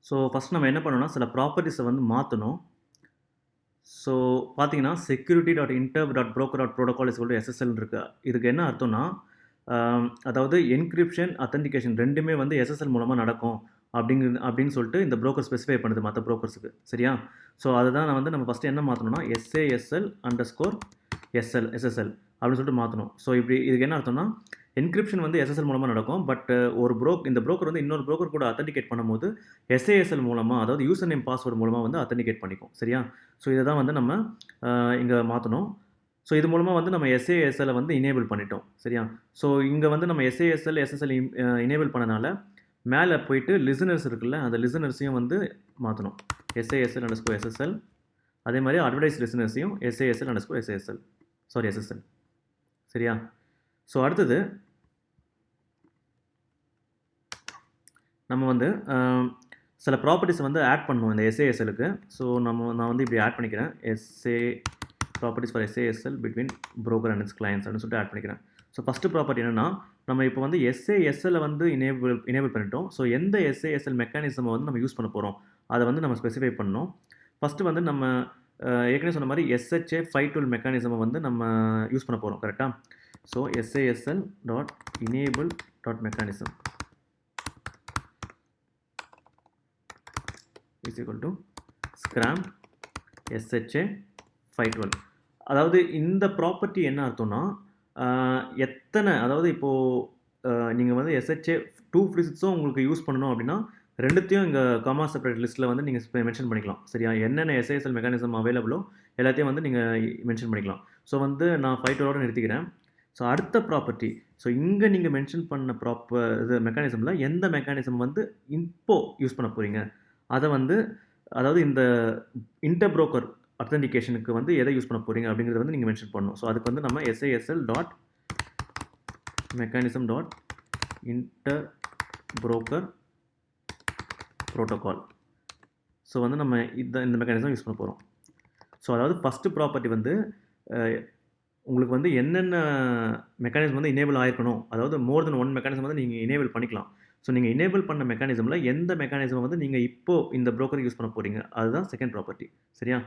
ஸோ ஃபஸ்ட் நம்ம என்ன பண்ணணும்னா சில ப்ராப்பர்ட்டிஸை வந்து மாற்றணும். ஸோ பார்த்தீங்கன்னா security.inter.broker.protocol SSL இருக்குது. இதுக்கு என்ன அர்த்தம்னா அதாவது என்கிரிப்ஷன் அத்தன்டிகேஷன் ரெண்டுமே வந்து எஸ்எஸ்எல் மூலமாக நடக்கும் அப்படின்னு சொல்லிட்டு இந்த புரோக்கர் ஸ்பெசிஃபை பண்ணுது மற்ற புரோக்கர்ஸுக்கு. சரியா? ஸோ அதுதான் நான் வந்து நம்ம ஃபஸ்ட்டு என்ன மாற்றணும்னா SASL_SSL அப்படின்னு சொல்லிட்டு மாற்றணும். ஸோ இதுக்கு என்ன அர்த்தம்னா என்கிரிப்ஷன் வந்து எஸ்எஸ்எல் மூலமாக நடக்கும். பட் இந்த புரோக்கர் வந்து இன்னொரு புரோக்கர் கூட அத்தன்டிகேட் பண்ணும்போது SASL மூலமாக, அதாவது யூசர் நேம் பாஸ்வேர்டு மூலமாக வந்து அத்தன்டிகேட் பண்ணிக்கும். சரியா? ஸோ இதை தான் வந்து நம்ம இங்கே மாற்றணும். ஸோ இது மூலமாக வந்து நம்ம SASL வந்து இனேபிள் பண்ணிட்டோம். சரியா? ஸோ இங்கே வந்து நம்ம SSL இனேபிள் பண்ணனால மேலே போயிட்டு லிசனர்ஸ் இருக்குல்ல, அந்த லிசனர்ஸையும் வந்து மாற்றணும். SASL_SSL. அதே மாதிரி அட்வர்டைஸ் லிசனர்ஸையும் SSL. சரியா? ஸோ அடுத்தது நம்ம வந்து சில ப்ராப்பர்ட்டிஸ் வந்து ஆட் பண்ணணும் இந்த SASLக்கு. ஸோ நான் வந்து இப்படி ஆட் பண்ணிக்கிறேன். Properties for SASL between broker and it's clients அப்படின்னு சொல்லிட்டு ஆட் பண்ணிக்கிறேன். ஸோ ஃபஸ்ட்டு ப்ராப்பர்ட்டி என்னென்னா நம்ம இப்போ வந்து SASL வந்து இனேபிள் பண்ணிட்டோம். ஸோ எந்த SASL மெக்கானிசமை வந்து நம்ம யூஸ் பண்ண போகிறோம் அதை வந்து நம்ம ஸ்பெசிஃபை பண்ணணும். ஃபஸ்ட்டு வந்து நம்ம ஏற்கனவே சொன்ன மாதிரி SHA-512 மெக்கானிசமை வந்து நம்ம யூஸ் பண்ண போகிறோம். கரெக்டாக? So SASL.enable.mechanism is equal to scram SHA-512. அதாவது இந்த ப்ராப்பர்ட்டி என்ன அர்த்தம்னா எத்தனை, அதாவது இப்போது நீங்கள் வந்து SHA-256 உங்களுக்கு யூஸ் பண்ணணும் அப்படின்னா ரெண்டுத்தையும் இங்கே காமா செப்பரேட் லிஸ்ட்டில் வந்து நீங்கள் மென்ஷன் பண்ணிக்கலாம். சரியா? என்னென்ன SASL மெக்கானிசம் அவைலபிளோ எல்லாத்தையும் வந்து நீங்கள் மென்ஷன் பண்ணிக்கலாம். ஸோ வந்து நான் 512 நிறுத்திக்கிறேன். ஸோ அடுத்த ப்ராப்பர்ட்டி, ஸோ இங்கே நீங்கள் மென்ஷன் பண்ண மெக்கானிசமில் எந்த மெக்கானிசம் வந்து இப்போது யூஸ் பண்ண போகிறீங்க அதை வந்து, அதாவது இந்த இன்டர் புரோக்கர் அத்தன்டிகேஷனுக்கு வந்து எதை யூஸ் பண்ண போகிறீங்க அப்படிங்கிறத வந்து நீங்கள் மென்ஷன் பண்ணணும். ஸோ அதுக்கு வந்து நம்ம SASL.mechanism.interbroker_protocol. ஸோ வந்து நம்ம இந்த மெக்கானிசம் யூஸ் பண்ண போகிறோம். ஸோ அதாவது ஃபஸ்ட்டு ப்ராப்பர்ட்டி வந்து உங்களுக்கு வந்து என்னென்ன மெக்கானிசம் வந்து இனேபிள் ஆகிருக்கணும், அதாவது மோர் தென் ஒன் மெக்கானிசம் வந்து நீங்கள் இனேபிள் பண்ணிக்கலாம். ஸோ நீங்கள் இனேபிள் பண்ண மெக்கானிசமில் எந்த மெக்கானிசம் வந்து நீங்கள் இப்போது இந்த புரோக்கருக்கு யூஸ் பண்ண போகிறீங்க அதுதான் செகண்ட் ப்ராப்பர்ட்டி. சரியா?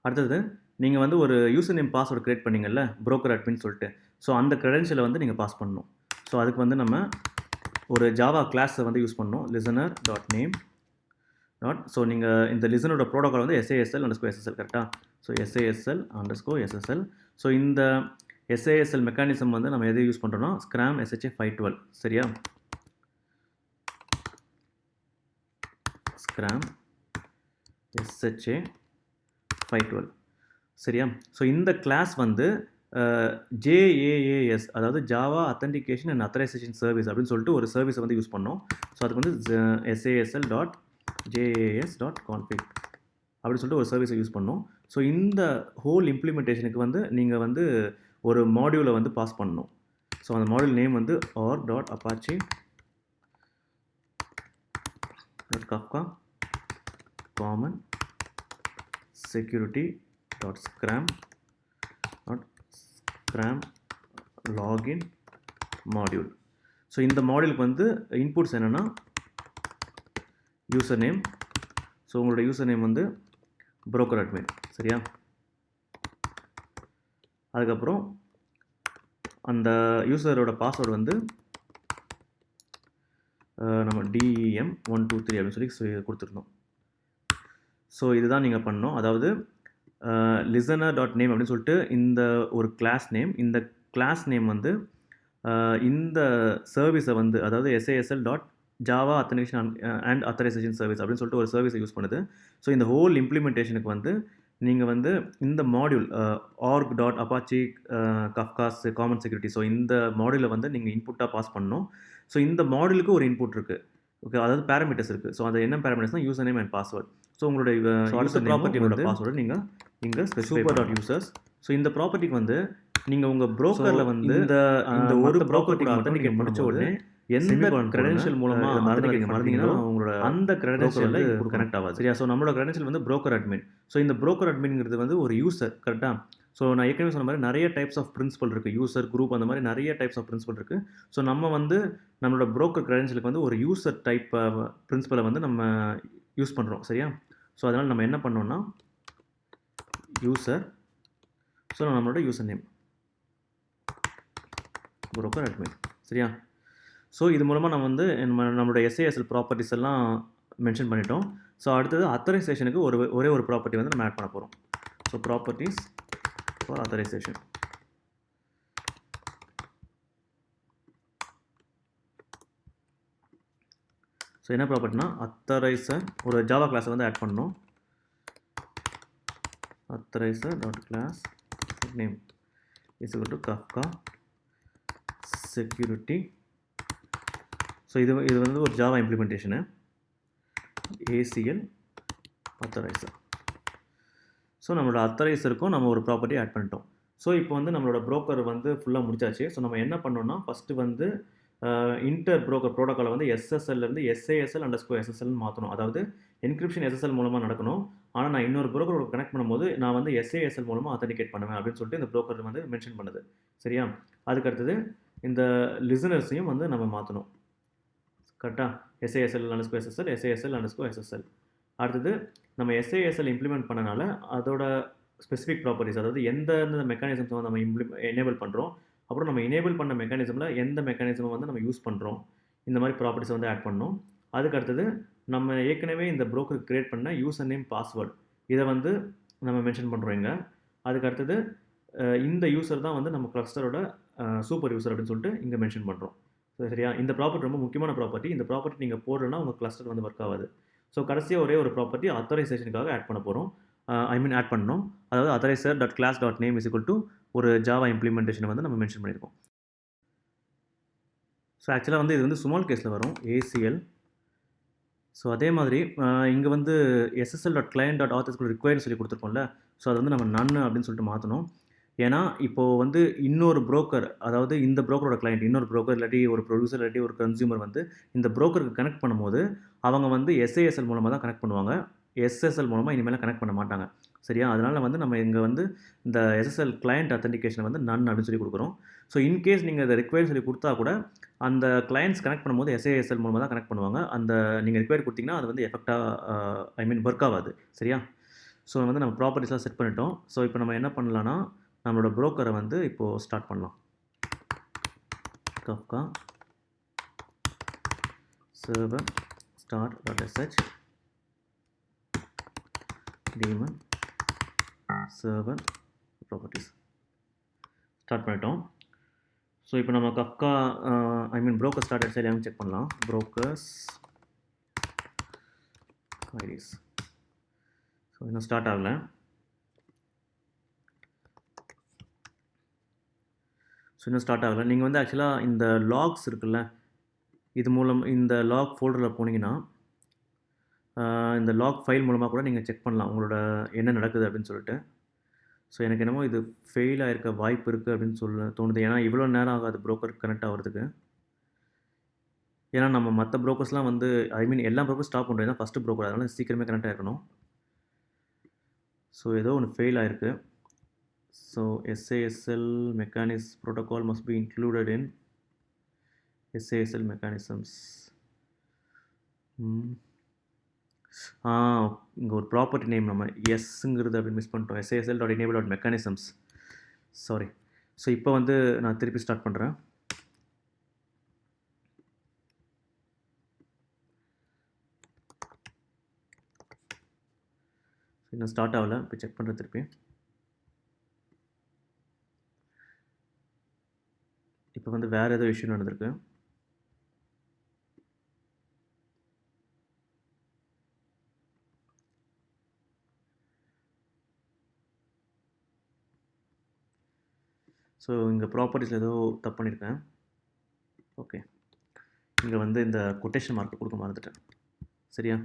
அடுத்தது நீங்கள் வந்து ஒரு யூசர் நேம் பாஸ்வேர்டு க்ரியேட் பண்ணிங்கல்ல புரோக்கர் அட்மின்னு சொல்லிட்டு, ஸோ அந்த க்ரெடென்ஷியலை வந்து நீங்கள் பாஸ் பண்ணணும். ஸோ அதுக்கு வந்து நம்ம ஒரு ஜாவா கிளாஸை வந்து யூஸ் பண்ணணும். listener.name. ஸோ நீங்கள் இந்த லிசனரோட ப்ரோட்டோகால் வந்து SASL_SSL. கரெக்டாக? So SASL_SSL. ஸோ இந்த SASL மெக்கானிசம் வந்து நம்ம எதை யூஸ் பண்ணுறோம்னா scram SHA-512. சரியா? scram SHA-512. சரியா? ஸோ இந்த கிளாஸ் வந்து JAAS, அதாவது Java authentication and authorization service அப்படின்னு சொல்லிட்டு ஒரு சர்வீஸை வந்து யூஸ் பண்ணோம். ஸோ அதுக்கு வந்து SASL.JAAS.config அப்படின்னு சொல்லிட்டு ஒரு சர்வீஸை யூஸ் பண்ணோம். ஸோ இந்த ஹோல் இம்ப்ளிமெண்டேஷனுக்கு வந்து நீங்கள் வந்து ஒரு மாடியூலை வந்து பாஸ் பண்ணணும். ஸோ அந்த மாடியூல் நேம் வந்து org.apache.kafka common security.scram login module. So இந்த மாடியூலுக்கு வந்து இன்புட்ஸ் என்னென்னா யூசர் நேம். ஸோ உங்களோட யூசர் நேம் வந்து புரோக்கர் அட்மின். சரியா? அதுக்கப்புறம் அந்த யூசரோட பாஸ்வேர்டு வந்து நம்ம DEM123 அப்படின்னு சொல்லி கொடுத்துருந்தோம். ஸோ இதுதான் நீங்கள் பண்ணணும். அதாவது listener.name அப்படின்னு சொல்லிட்டு இந்த ஒரு கிளாஸ் நேம், இந்த கிளாஸ் நேம் வந்து இந்த சர்வீஸை வந்து அதாவது SASL dot Java authentication and authorization service அப்படின்னு சொல்லிட்டு ஒரு சர்வீஸை யூஸ் பண்ணுது. ஸோ இந்த ஹோல் இம்ப்ளிமெண்டேஷனுக்கு வந்து நீங்கள் வந்து இந்த module org dot Apache Kafka's common security, so இந்த மாடியூலை வந்து நீங்கள் இன்புட்டாக பாஸ் பண்ணணும். ஸோ இந்த மாடியூலுக்கு ஒரு இன்புட் இருக்குது, ஓகே, அதாவது பேராமீட்டர்ஸ் இருக்குது. ஸோ அது என்ன பேராமீட்டர்ஸ்னால் user name and password. So உங்களுடைய யூசர் ப்ராப்பர்ட்டி வந்து பாஸ்வேர்டு நீங்கள் இங்கே சூப்பர் டாட் யூசர்ஸ். ஸோ இந்த ப்ராப்பர்ட்டிக்கு வந்து நீங்கள் உங்கள் ப்ரோக்கரில் வந்து இந்த ஒரு ப்ராப்பர்ட்டிக்கு மட்டும் நீங்கள் முடிச்ச உடனே எந்த கிரெடென்ஷியல் மூலமாக மறந்தீங்கன்னா உங்களோட அந்த கிரெடென்ஷியலில் கனெக்ட் ஆகாது, சரியா? ஸோ நம்மளோட கிரெடென்ஷியல் வந்து ப்ரோக்கர் அட்மின். ஸோ இந்த ப்ரோக்கர் அட்மின்ங்கிறது வந்து ஒரு யூசர், கரெக்டாக? ஸோ நான் ஏற்கனவே சொன்ன மாதிரி நிறைய டைப்ஸ் ஆஃப் பிரின்சிபல் இருக்குது, யூசர் குரூப் அந்த மாதிரி நிறைய டைப்ஸ் ஆஃப் பிரின்சிபல் இருக்குது. ஸோ நம்ம வந்து நம்மளோட ப்ரோக்கர் கிரெடென்ஷியலுக்கு வந்து ஒரு யூசர் டைப் பிரின்சிபலை வந்து நம்ம யூஸ் பண்ணுறோம், சரியா? ஸோ அதனால் நம்ம என்ன பண்ணோம்னா யூசர், ஸோ நம்மளோட யூசர் நேம் ப்ரோக்கர் அட்மின், சரியா? ஸோ இது மூலமாக நம்ம வந்து நம்மளோட எஸ்ஏஎஸ்எல் ப்ராப்பர்ட்டிஸ் எல்லாம் மென்ஷன் பண்ணிட்டோம். ஸோ அடுத்தது அத்தரைசேஷனுக்கு ஒரே ஒரு ப்ராப்பர்ட்டி வந்து நம்ம ஆட் பண்ண போகிறோம். So properties for authorization. So என்ன ப்ராப்பர்ட்டினா அத்தரைசர் ஒரு ஜாவா கிளாஸை வந்து ஆட் பண்ணணும். Authorizer dot class name is equal to Kafka security. So இது வந்து ஒரு Java implementation, ACL authorizer. So நம்மளோட அத்தரைசருக்கும் நம்ம ஒரு ப்ராப்பர்ட்டி ஆட் பண்ணிட்டோம். ஸோ இப்போ வந்து நம்மளோட ப்ரோக்கர் வந்து ஃபுல்லாக முடிச்சாச்சு. ஸோ நம்ம என்ன பண்ணோம்னா ஃபஸ்ட்டு வந்து இன்டர் ப்ரோக்கர் ப்ரோட்டோக்காலை வந்து எஸ்எஸ்எல்லேருந்து எஸ்ஏஎஸ்எல் அண்டர்ஸ்கோர் எஸ்எஸ்எல்னு மாற்றணும். அதாவது என்கிரிப்ஷன் எஸ்எஸ்எல் மூலமாக நடக்கணும். ஆனால் நான் இன்னொரு ப்ரோக்கரோட கனெக்ட் பண்ணும்போது நான் வந்து எஸ்ஏஎஸ்எல் மூலமாக அத்தன்டிகேட் பண்ணுவேன் அப்படின்னு சொல்லிட்டு இந்த ப்ரோக்கர் வந்து மென்ஷன் பண்ணுது, சரியா? அதுக்கடுத்தது இந்த லிசனர்ஸையும் வந்து நம்ம மாற்றணும், கரெக்டாக? எஸ்ஏஎஸ்எல் அண்டர்ஸ்கோர் எஸ்எஸ்எல், எஸ்ஏஎஸ்எல் அண்டர்ஸ்கோர் எஸ்எஸ்எல். அடுத்தது நம்ம எஸ்ஏஎஸ்எல் இம்ப்ளிமெண்ட் பண்ணனால அதோட ஸ்பெசிஃபிக் ப்ராப்பர்ட்டிஸ், அதாவது எந்தெந்த மெக்கானிசம்ஸ் வந்து நம்ம எனேபிள் பண்ணுறோம், அப்புறம் நம்ம எனேபிள் பண்ண மெக்கானிசமில் எந்த மெக்கானிசமை வந்து நம்ம யூஸ் பண்ணுறோம், இந்த மாதிரி ப்ராப்பர்ட்டிஸ் வந்து ஆட் பண்ணோம். அதுக்கு அடுத்தது நம்ம ஏற்கனவே இந்த ப்ரோக்கர் கிரியேட் பண்ண யூசர் நேம் பாஸ்வேர்டு இதை வந்து நம்ம மென்ஷன் பண்ணுறோம் இங்கே. அதுக்கு அடுத்தது இந்த யூசர் தான் வந்து நம்ம கிளஸ்டரோட சூப்பர் யூசர் அப்படின்னு சொல்லிட்டு இங்கே மென்ஷன் பண்ணுறோம், சரியா? இந்த ப்ராப்பர்ட்டி ரொம்ப முக்கியமான ப்ராப்பர்ட்டி. இந்த ப்ராப்பர்ட்டி நீங்கள் போடுறேன்னா உங்கள் கிளஸ்டர் வந்து ஒர்க் ஆகாது. ஸோ கடைசியாக ஒரே ஒரு ப்ராப்பர்ட்டி அத்தரைசேஷனுக்காக ஆட் பண்ண போகிறோம், ஆட் பண்ணணும். அதாவது authorizer dot class dot name is equal to ஒரு ஜாவா இம்ப்ளிமெண்டேஷனை வந்து நம்ம மென்ஷன் பண்ணியிருக்கோம். ஸோ ஆக்சுவலாக வந்து இது வந்து ஸ்மால் கேஸில் வரும், ஏசிஎல். ஸோ அதே மாதிரி இங்கே வந்து எஸ்எஸ்எல் டாட் கிளையண்ட் டாட் ஆத்தர்ஸ்க்கு ரிக்வயர்னு சொல்லி கொடுத்துருக்கோம்ல. ஸோ அது வந்து நம்ம நன்னு அப்படின்னு சொல்லிட்டு மாற்றணும். ஏன்னா இப்போது வந்து இன்னொரு ப்ரோக்கர், அதாவது இந்த ப்ரோக்கரோட கிளைண்ட் இன்னொரு ப்ரோக்கர் இல்லாட்டி ஒரு ப்ரொடியூசர் இல்லாட்டி ஒரு கன்சியூமர் வந்து இந்த ப்ரோக்கருக்கு கனெக்ட் பண்ணும்போது அவங்க வந்து எஸ்ஏஎஸ்எல் மூலமாக தான் கனெக்ட் பண்ணுவாங்க, எஸ்எஸ்எல் மூலமாக இனிமேல் கனெக்ட் பண்ண மாட்டாங்க, சரியா? அதனால் வந்து நம்ம இங்கே வந்து இந்த எஸ்எஸ்எல் கிளையண்ட் அத்தன்டிகேஷனை வந்து நன் அப்படின்னு சொல்லி கொடுக்குறோம். ஸோ இன்கேஸ் நீங்கள் இதை ரிக்வயர் சொல்லி கொடுத்தா கூட அந்த கிளைண்ட்ஸ் கனெக்ட் பண்ணும்போது எஸ்ஏஎஸ்எல் மூலமாக தான் கனெக்ட் பண்ணுவாங்க. அந்த நீங்கள் ரிக்வயர் கொடுத்தீங்கன்னா அது வந்து எஃபெக்டாக ஒர்க் ஆகாது, சரியா? ஸோ வந்து நம்ம ப்ராப்பர்ட்டிஸ்லாம் செட் பண்ணிட்டோம். ஸோ இப்போ நம்ம என்ன பண்ணலான்னா நம்மளோட ப்ரோக்கரை வந்து இப்போது ஸ்டார்ட் பண்ணலாம். கஃப்கா server start dot S H demon server properties start பண்ணிட்டோம். ஸோ இப்போ நம்ம கஃப்கா ப்ரோக்கர் ஸ்டார்ட் ஆகிடுச்சு எல்லாமே செக் பண்ணலாம். ப்ரோக்கர்ஸ் ஐடிஸ், ஸோ இன்னும் ஸ்டார்ட் ஆகலை. நீங்கள் வந்து ஆக்சுவலாக இந்த லாக்ஸ் இருக்குல்ல, இது மூலம் இந்த லாக் ஃபோல்டரில் போனீங்கன்னா இந்த லாக் ஃபைல் மூலமாக கூட நீங்கள் செக் பண்ணலாம் உங்களோட என்ன நடக்குது அப்படின்னு சொல்லிட்டு. ஸோ எனக்கு என்னமோ இது ஃபெயில் ஆகிருக்க வாய்ப்பு இருக்குது அப்படின்னு தோணுது. ஏன்னா இவ்வளோ நேரம் ஆகாது ப்ரோக்கர் கனெக்ட் ஆகிறதுக்கு. ஏன்னா நம்ம மற்ற ப்ரோக்கர்ஸ்லாம் வந்து எல்லா ப்ரோக்கர் ஸ்டாப் பண்ணுறது தான் ஃபஸ்ட்டு ப்ரோக்கர், அதனால் சீக்கிரமே கனெக்ட் ஆகிருக்கணும். ஸோ ஏதோ ஒன்று ஃபெயில் ஆகிருக்கு. So SASL mechanism protocol must be included in SASL mechanisms. இங்கே ஒரு ப்ராப்பர்ட்டி நேம் நம்ம எஸ்ங்கிறது அப்படி மிஸ் பண்ணிட்டோம். SASL dot enable dot mechanisms, sorry. So இப்போ வந்து நான் திருப்பி ஸ்டார்ட் பண்ணுறேன். இன்னும் ஸ்டார்ட் ஆகலை, இப்போ செக் பண்ணுறேன் திருப்பி. இப்போ வந்து வேறு ஏதோ இஷ்யூ நடந்திருக்கு. ஸோ இங்கே ப்ராப்பர்ட்டிஸில் ஏதோ தப்பு பண்ணியிருக்கேன். ஓகே, இங்கே வந்து இந்த கொட்டேஷன் மார்க் கொடுக்க மறந்துட்டேன். சரியா?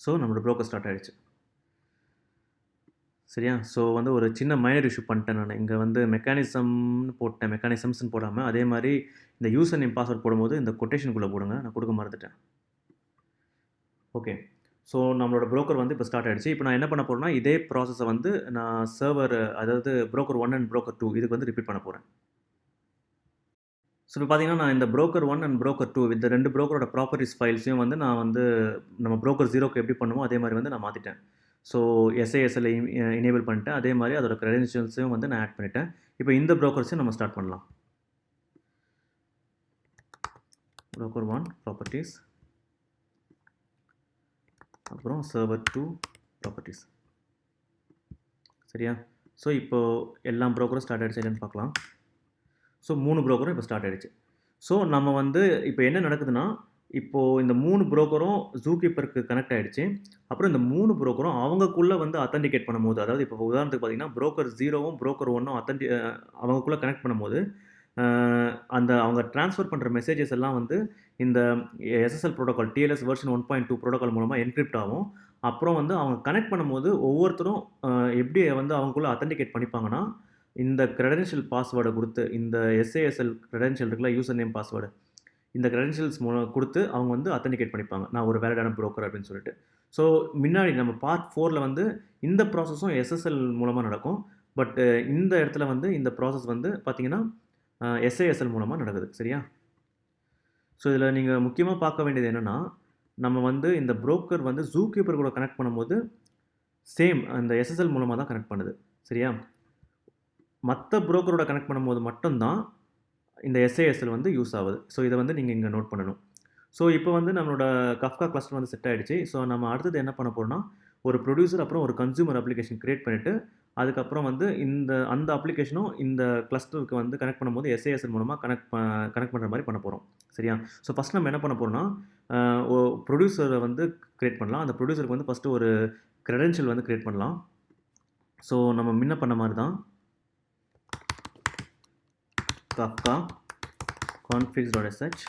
ஸோ நம்மளோட ப்ரோக்கர் ஸ்டார்ட் ஆகிடுச்சு. சரியா? ஸோ வந்து ஒரு சின்ன மைனர் இஷ்யூ பண்ணிட்டேன் நான். இங்கே வந்து மெக்கானிசம்னு போட்டேன், மெக்கானிசம்ஸ்னு போடாமல் அதே மாதிரி இந்த யூசர் நேம் பாஸ்வேர்ட் போடும்போது இந்த கொட்டேஷனுக்குள்ளே போடுங்க, நான் கொடுக்க மறந்துட்டேன். ஓகே, ஸோ நம்மளோட ப்ரோக்கர் வந்து இப்போ ஸ்டார்ட் ஆகிடுச்சு. இப்போ நான் என்ன பண்ண போகிறேன்னா, இதே ப்ராசஸை வந்து நான் சர்வர், அதாவது ப்ரோக்கர் 1 அண்ட் ப்ரோக்கர் 2 இதுக்கு வந்து ரிப்பீட் பண்ண போகிறேன். ஸோ இப்போ பார்த்தீங்கன்னா, நான் இந்த ப்ரோக்கர் 1 அண்ட் ப்ரோக்கர் 2 இந்த 2 ப்ரோக்கரோட ப்ராப்பர்ட்டிஸ் ஃபைல்ஸையும் வந்து நான் வந்து நம்ம ப்ரோக்கர் 0க்கு எப்படி பண்ணுமோ அதே மாதிரி வந்து நான் மாற்றிட்டேன். ஸோ SASL எனேபிள் பண்ணிட்டேன். அதே மாதிரி அதோட கிரெடென்ஷியல்ஸையும் வந்து நான் ஆட் பண்ணிட்டேன். இப்போ இந்த ப்ரோக்கர்ஸையும் நம்ம ஸ்டார்ட் பண்ணலாம். ப்ரோக்கர் 1 ப்ராப்பர்ட்டிஸ், அப்புறம் சர்வர் 2 ப்ராப்பர்ட்டிஸ். சரியா? ஸோ இப்போது எல்லா ப்ரோக்கரும் ஸ்டார்ட் ஆகிடுச்சு இல்லைன்னு பார்க்கலாம். ஸோ 3 ப்ரோக்கரும் இப்போ ஸ்டார்ட் ஆகிடுச்சு. ஸோ நம்ம வந்து இப்போ என்ன நடக்குதுன்னா, இப்போது இந்த 3 ப்ரோக்கரும் ஜூகீப்பருக்கு கனெக்ட் ஆகிடுச்சு. அப்புறம் இந்த 3 ப்ரோக்கரும் அவங்கக்குள்ளே வந்து அத்தன்டிகேட் பண்ணும்போது, அதாவது இப்போ உதாரணத்துக்கு பார்த்தீங்கன்னா, ப்ரோக்கர் 0வும் ப்ரோக்கர் 1ம் அவங்கக்குள்ளே கனெக்ட் பண்ணும்போது, அந்த அவங்க ட்ரான்ஸ்ஃபர் பண்ணுற மெசேஜஸ் எல்லாம் வந்து இந்த SSL protocol TLS version 1.2 protocol மூலமாக என்கிரிப்ட் ஆகும். அப்புறம் வந்து அவங்க கனெக்ட் பண்ணும்போது ஒவ்வொருத்தரும் எப்படி வந்து அவங்களுக்குள்ளே அத்தன்டிகேட் பண்ணிப்பாங்கன்னா, இந்த கிரெடென்ஷியல் பாஸ்வேர்டை கொடுத்து, இந்த SASL கிரெடென்ஷியல் இருக்குல்ல, யூசர் நேம் பாஸ்வேர்டு, இந்த கிரெடென்ஷியல்ஸ் மூலம் கொடுத்து அவங்க வந்து அத்தன்டிகேட் பண்ணிப்பாங்க, நான் ஒரு வேலிடான ப்ரோக்கர் அப்படின்னு சொல்லிட்டு. ஸோ முன்னாடி நம்ம பார்ட் 4ல் வந்து இந்த ப்ராசஸும் SSL மூலமாக நடக்கும். பட் இந்த இடத்துல வந்து இந்த ப்ராசஸ் வந்து பார்த்தீங்கன்னா SASL மூலமாக நடக்குது. சரியா? ஸோ இதில் நீங்கள் முக்கியமாக பார்க்க வேண்டியது என்னென்னா, நம்ம வந்து இந்த ப்ரோக்கர் வந்து ஜூகீப்பர் கூட கனெக்ட் பண்ணும்போது சேம் அந்த SSL மூலமாக தான் கனெக்ட் பண்ணுது. சரியா? மற்ற ப்ரோக்கரோட கனெக்ட் பண்ணும்போது மட்டும்தான் இந்த SASL வந்து யூஸ் ஆகுது. ஸோ இதை வந்து நீங்கள் இங்கே நோட் பண்ணணும். ஸோ இப்போ வந்து நம்மளோட கஃப்கா கிளஸ்டர் வந்து செட் ஆகிடுச்சு. ஸோ நம்ம அடுத்தது என்ன பண்ண போகிறோம்னா, ஒரு ப்ரொடியூசர் அப்புறம் ஒரு கன்சியூமர் அப்ளிகேஷன் கிரியேட் பண்ணிவிட்டு, அதுக்கப்புறம் வந்து அந்த அப்ளிகேஷனும் இந்த கிளஸ்டருக்கு வந்து கனெக்ட் பண்ணும்போது SASL மூலமாக கனெக்ட் பண்ணுற மாதிரி பண்ண போகிறோம். சரியா? ஸோ ஃபஸ்ட் நம்ம என்ன பண்ண போகிறோம்னா, ப்ரொடியூசரை வந்து கிரியேட் பண்ணலாம். அந்த ப்ரொடியூசருக்கு வந்து ஃபஸ்ட்டு ஒரு கிரெடென்ஷியல் வந்து கிரியேட் பண்ணலாம். ஸோ நம்ம முன்ன பண்ண மாதிரி தான் kafka configs.sh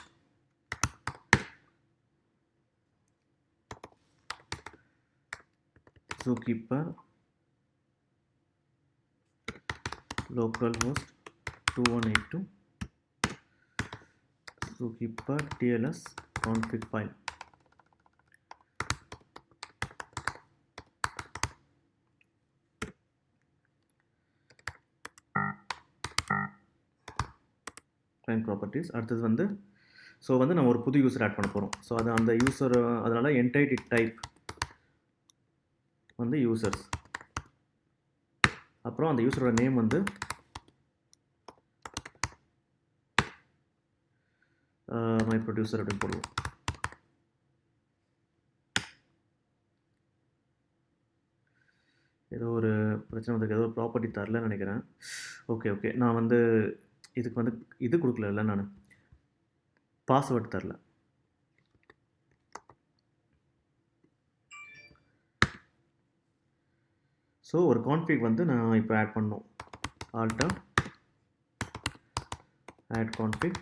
zookeeper localhost 2182 zookeeper TLS config file. client properties. அடுத்தது வந்து ஸோ வந்து நம்ம ஒரு புது யூசர் ஆட் பண்ண போகிறோம். ஸோ அது அந்த யூசர், அதனால் என்டைட்டி டைப் வந்து யூசர்ஸ், அப்புறம் அந்த யூசரோட நேம் வந்து மை ப்ரொடியூசர் அப்படின்னு போடுவோம். ஏதோ ஒரு பிரச்சனை வந்திருக்கு, ஏதோ ஒரு ப்ராப்பர்ட்டி தரலன்னு நினைக்கிறேன். ஓகே, நான் வந்து இதுக்கு வந்து இது கொடுக்கல, நான் பாஸ்வேர்டு தரல. ஸோ ஒரு கான்ஃபிக் வந்து நான் இப்போ ஆட் பண்ணோம். ஆல்டர் ஆட் கான்ஃபிக்,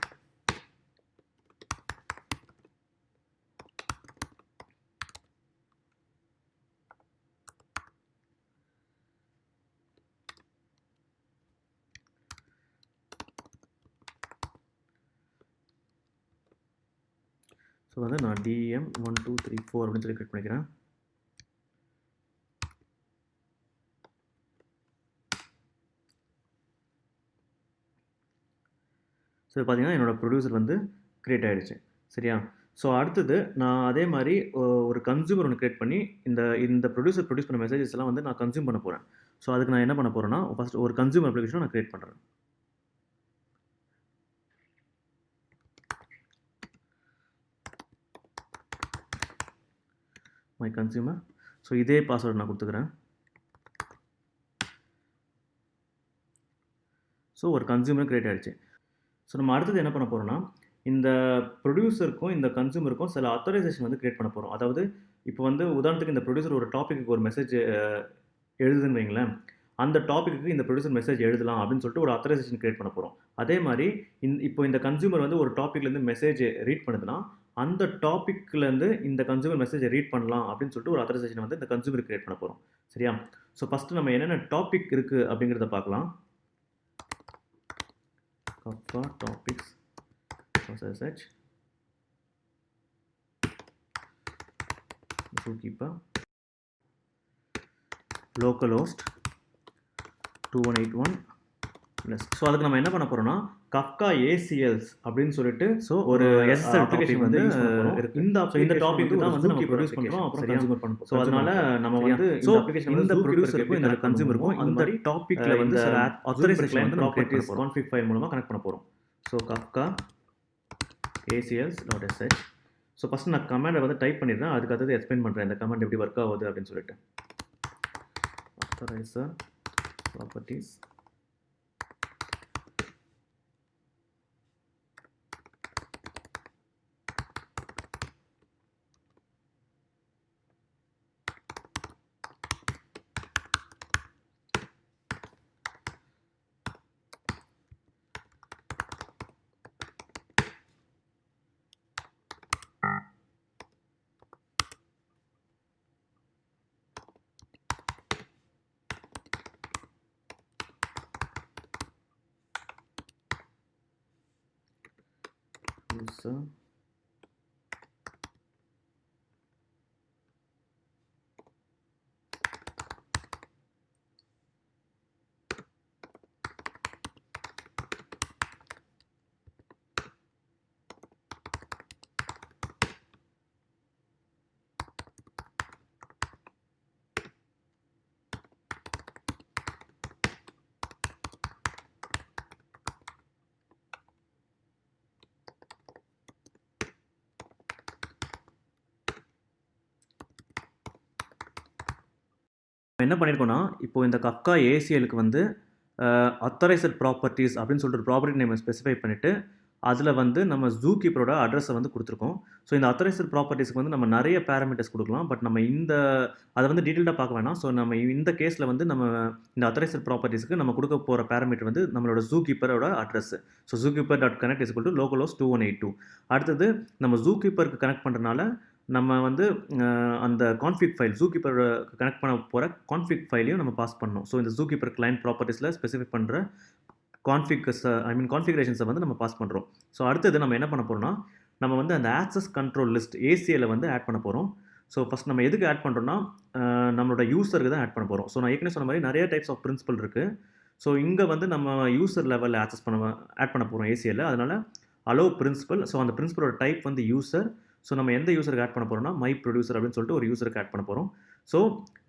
ஸோ வந்து நான் DM1234 அப்படின்னு சொல்லி கிளிக் பண்ணிக்கிறேன். ஸோ பார்த்தீங்கன்னா என்னோடய ப்ரொடியூசர் வந்து க்ரியேட் ஆகிடுச்சு. சரியா? ஸோ அடுத்தது நான் அதே மாதிரி ஒரு கன்சியூமர் ஒன்று க்ரியேட் பண்ணி இந்த ப்ரொடியூசர் ப்ரொடியூஸ் பண்ண மெசேஜஸ் எல்லாம் வந்து நான் கன்சியூம் பண்ண போகிறேன். ஸோ அதுக்கு நான் என்ன பண்ண போகிறேன்னா, ஃபஸ்ட் ஒரு கன்சியூமர் அப்ளிகேஷனை நான் க்ரியேட் பண்ணுறேன். My consumer. ஸோ ஸோ இதே பாஸ்வேர்டு நான் கொடுத்துக்கிறேன். ஸோ ஒரு கன்சியூமர் கிரியேட் ஆகிடுச்சு. ஸோ நம்ம அடுத்தது என்ன பண்ண போகிறோம்னா, இந்த ப்ரொடியூசருக்கும் இந்த கன்சியூமருக்கும் சில அத்தாரைசேஷன் வந்து கிரியேட் பண்ண போகிறோம். அதாவது இப்போ வந்து உதாரணத்துக்கு இந்த ப்ரொடியூசர் ஒரு டாப்பிக்கு ஒரு மெசேஜ் எழுதுன்னு வைங்களேன், அந்த டாப்பிக்கு இந்த ப்ரொடியூசர் மெசேஜ் எழுதலாம் அப்படின்னு சொல்லிட்டு ஒரு அத்தாரைசேஷன் கிரியேட் பண்ண போகிறோம். அதே மாதிரி இப்போ இந்த கன்சியூமர் வந்து ஒரு டாப்பிக்லேருந்து மெசேஜ் ரீட் பண்ணுதுன்னா, அந்த டாப்பிக்லேருந்து இந்த கன்சியூமர் மெசேஜை ரீட் பண்ணலாம் அப்படின்னு சொல்லிட்டு ஒரு அத்தாரைசேஷன் வந்து இந்த கன்சியூமர் கிரியேட் பண்ண போகிறோம். சரியா? ஸோ ஃபஸ்ட்டு நம்ம என்னென்ன டாபிக் இருக்குது அப்படிங்கிறத பார்க்கலாம். Kafka topics SSH zookeeper localhost 2181 plus. So அதுக்கு நம்ம என்ன பண்ண போகிறோம்னா, Kafka ACLs அப்படின்னு சொல்லிட்டு ஸோ ஒரு SSL அப்ளிகேஷன் வந்து இருக்கு. இந்த டாபிக் தான் வந்து நம்ம ப்ரொடியூஸ் பண்ணுறோம், அப்புறம் கன்சியூமர் பண்ணுறோம். ஸோ அதனால நம்ம வந்து இந்த அப்ளிகேஷன் இந்த ப்ரொடியூசருக்கும் இந்த கன்சியூமருக்கும் இந்த டாப்பிக்கில் வந்து சில ஆத்தரைசேஷன் வந்து ப்ராப்பர்ட்டிஸ் கான்ஃபிக் ஃபைல் மூலமாக கனெக்ட் பண்ண போகிறோம். So Kafka ACLs.sh. So first நான் கமாண்டை வந்து டைப் பண்ணிடுறேன், அதுக்கு அடுத்தது எக்ஸ்பிளைன் பண்ணுறேன் இந்த கமாண்ட் எப்படி ஒர்க் ஆகுது அப்படின்னு சொல்லிட்டு. ஆத்தரைசர் ப்ராப்பர்ட்டிஸ் user என்ன பண்ணியிருக்கோன்னா, இப்போ இந்த Kafka ACLக்கு வந்து அத்தாரைசர் ப்ராப்பர்ட்டிஸ் அப்படின்னு சொல்லிட்டு ஒரு ப்ராப்பர்ட்டி நேமை ஸ்பெசிஃபை பண்ணிவிட்டு அதில் வந்து நம்ம ஜூகீப்பரோட அட்ரஸை வந்து கொடுத்துருக்கோம். ஸோ இந்த அத்தாரைசர் ப்ராப்பர்ட்டிஸ்க்கு வந்து நம்ம நிறைய பேராமீட்டர்ஸ் கொடுக்கலாம், பட் நம்ம அதை வந்து டீட்டெயிலாக பார்க்க வேணாம். ஸோ நம்ம இந்த கேஸில் வந்து நம்ம இந்த அத்தாரைசர் ப்ராப்பர்ட்டிஸ்க்கு நம்ம கொடுக்க போகிற பேராமீட்டர் வந்து நம்மளோட ஜூகீப்பரோட address. So zookeeper.connect is equal to localhost 2182. அடுத்தது நம்ம ஜூகீப்பருக்கு கனெக்ட் பண்ணுறதுனால நம்ம வந்து அந்த கான்ஃபிக் ஃபைல் ஜூகீப்பர் கனெக்ட் பண்ண போகிற கான்ஃபிக் ஃபைலையும் நம்ம பாஸ் பண்ணணும். ஸோ இந்த ஜூகீப்பர் கிளைண்ட் ப்ராப்பர்ட்டிஸில் ஸ்பெசிஃபை பண்ணுற கான்ஃபிகரேஷன்ஸை வந்து நம்ம பாஸ் பண்ணுறோம். ஸோ அடுத்தது நம்ம என்ன பண்ண போகிறோம்னா, நம்ம வந்து அந்த ஆக்சஸ் கண்ட்ரோல் லிஸ்ட் ACL வந்து ஆட் பண்ண போகிறோம். ஸோ ஃபஸ்ட் நம்ம எதுக்கு ஆட் பண்ணுறோம்னா, நம்மளோட யூசருக்கு தான் ஆட் பண்ண போகிறோம். ஸோ நான் ஏற்கனவே சொன்ன மாதிரி நிறைய டைப்ஸ் ஆஃப் பிரின்சிபல் இருக்குது. ஸோ இங்கே வந்து நம்ம யூசர் லெவலில் ஆட் பண்ண போகிறோம் ACL. அதனால் அலோ பிரின்சிபல். ஸோ அந்த பிரின்சிபலோட டைப் வந்து யூசர். ஸோ நம்ம எந்த யூசருக்கு ஆட் பண்ண போகிறோம்னா, மை ப்ரொடியூசர் அப்படின்னு சொல்லிட்டு ஒரு யூசருக்கு ஆட் பண்ண போகிறோம். ஸோ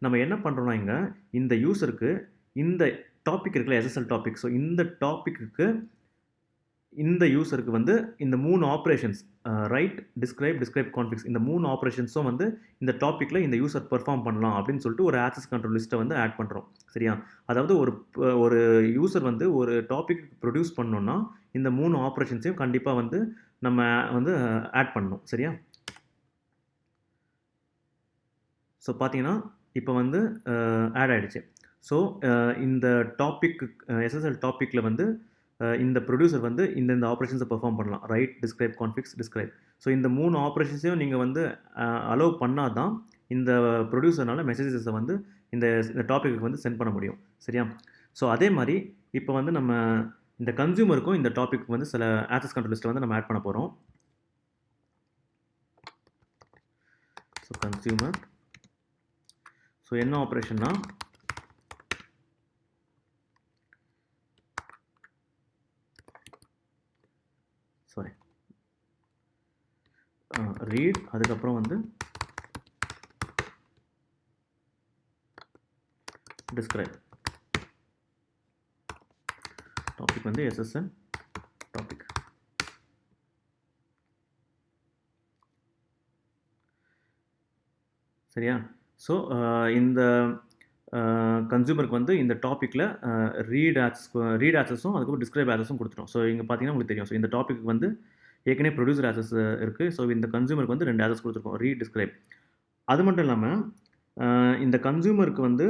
நம்ம என்ன பண்ணுறோம்னா, இங்கே இந்த யூசருக்கு இந்த டாபிக் இருக்குல்ல, SSL டாபிக். ஸோ இந்த டாப்பிக்கு இந்த யூசருக்கு வந்து இந்த 3 ஆப்ரேஷன்ஸ் ரைட், டிஸ்கிரைப், கான்ஃபிக்ஸ் இந்த 3 ஆப்ரேஷன்ஸும் வந்து இந்த டாப்பிக்கில் இந்த யூசர் பெர்ஃபார்ம் பண்ணலாம் அப்படின்னு சொல்லிட்டு ஒரு ஆக்சஸ் கண்ட்ரோல் லிஸ்ட்டை வந்து ஆட் பண்ணுறோம். சரியா? அதாவது ஒரு யூசர் வந்து ஒரு டாபிக் ப்ரொடியூஸ் பண்ணோன்னா இந்த 3 ஆப்ரேஷன்ஸையும் கண்டிப்பாக வந்து நம்ம வந்து ஆட் பண்ணணும். சரியா? ஸோ பார்த்தீங்கன்னா இப்போ வந்து ஆட் ஆகிடுச்சு. ஸோ இந்த டாபிக் SSL டாப்பிக்கில் வந்து இந்த ப்ரொடியூசர் வந்து இந்த ஆப்ரேஷன்ஸை பெர்ஃபார்ம் பண்ணலாம். Write, describe, configs, describe. So இந்த 3 ஆப்ரேஷன்ஸையும் நீங்கள் வந்து அலோவ் பண்ணால் தான் இந்த ப்ரொடியூசர்னால மெசேஜஸை வந்து இந்த டாப்பிக்கு வந்து சென்ட் பண்ண முடியும். சரியா? ஸோ அதே மாதிரி இப்போ வந்து நம்ம இந்த கன்சியூமருக்கும் இந்த டாபிக் வந்து சில ஆக்சஸ் கண்ட்ரோல் லிஸ்ட்டை வந்து நம்ம ஆட் பண்ண போகிறோம். So consumer. ஸோ என்ன ஆப்ரேஷன்னா, ரீட், அதுக்கப்புறம் வந்து டிஸ்கிரைப். டாபிக் வந்து SSL டாபிக். சரியா? ஸோ இந்த கன்சியூமருக்கு வந்து இந்த டாப்பிக்கில் ரீட் ஆக்சஸும் அதுக்கப்புறம் டிஸ்கிரைப் ஆக்சஸும் கொடுத்துட்டோம். ஸோ இங்கே பார்த்தீங்கன்னா உங்களுக்கு தெரியும். ஸோ இந்த டாப்பிக்கு வந்து ஏற்கனவே ப்ரொடியூசர் ஆக்சஸ் இருக்குது. ஸோ இந்த கன்சியூமருக்கு வந்து 2 ஆக்சஸ் கொடுத்துருக்கோம், ரீட், டிஸ்கிரைப். அது மட்டும் இல்லாமல் இந்த கன்சியூமருக்கு வந்து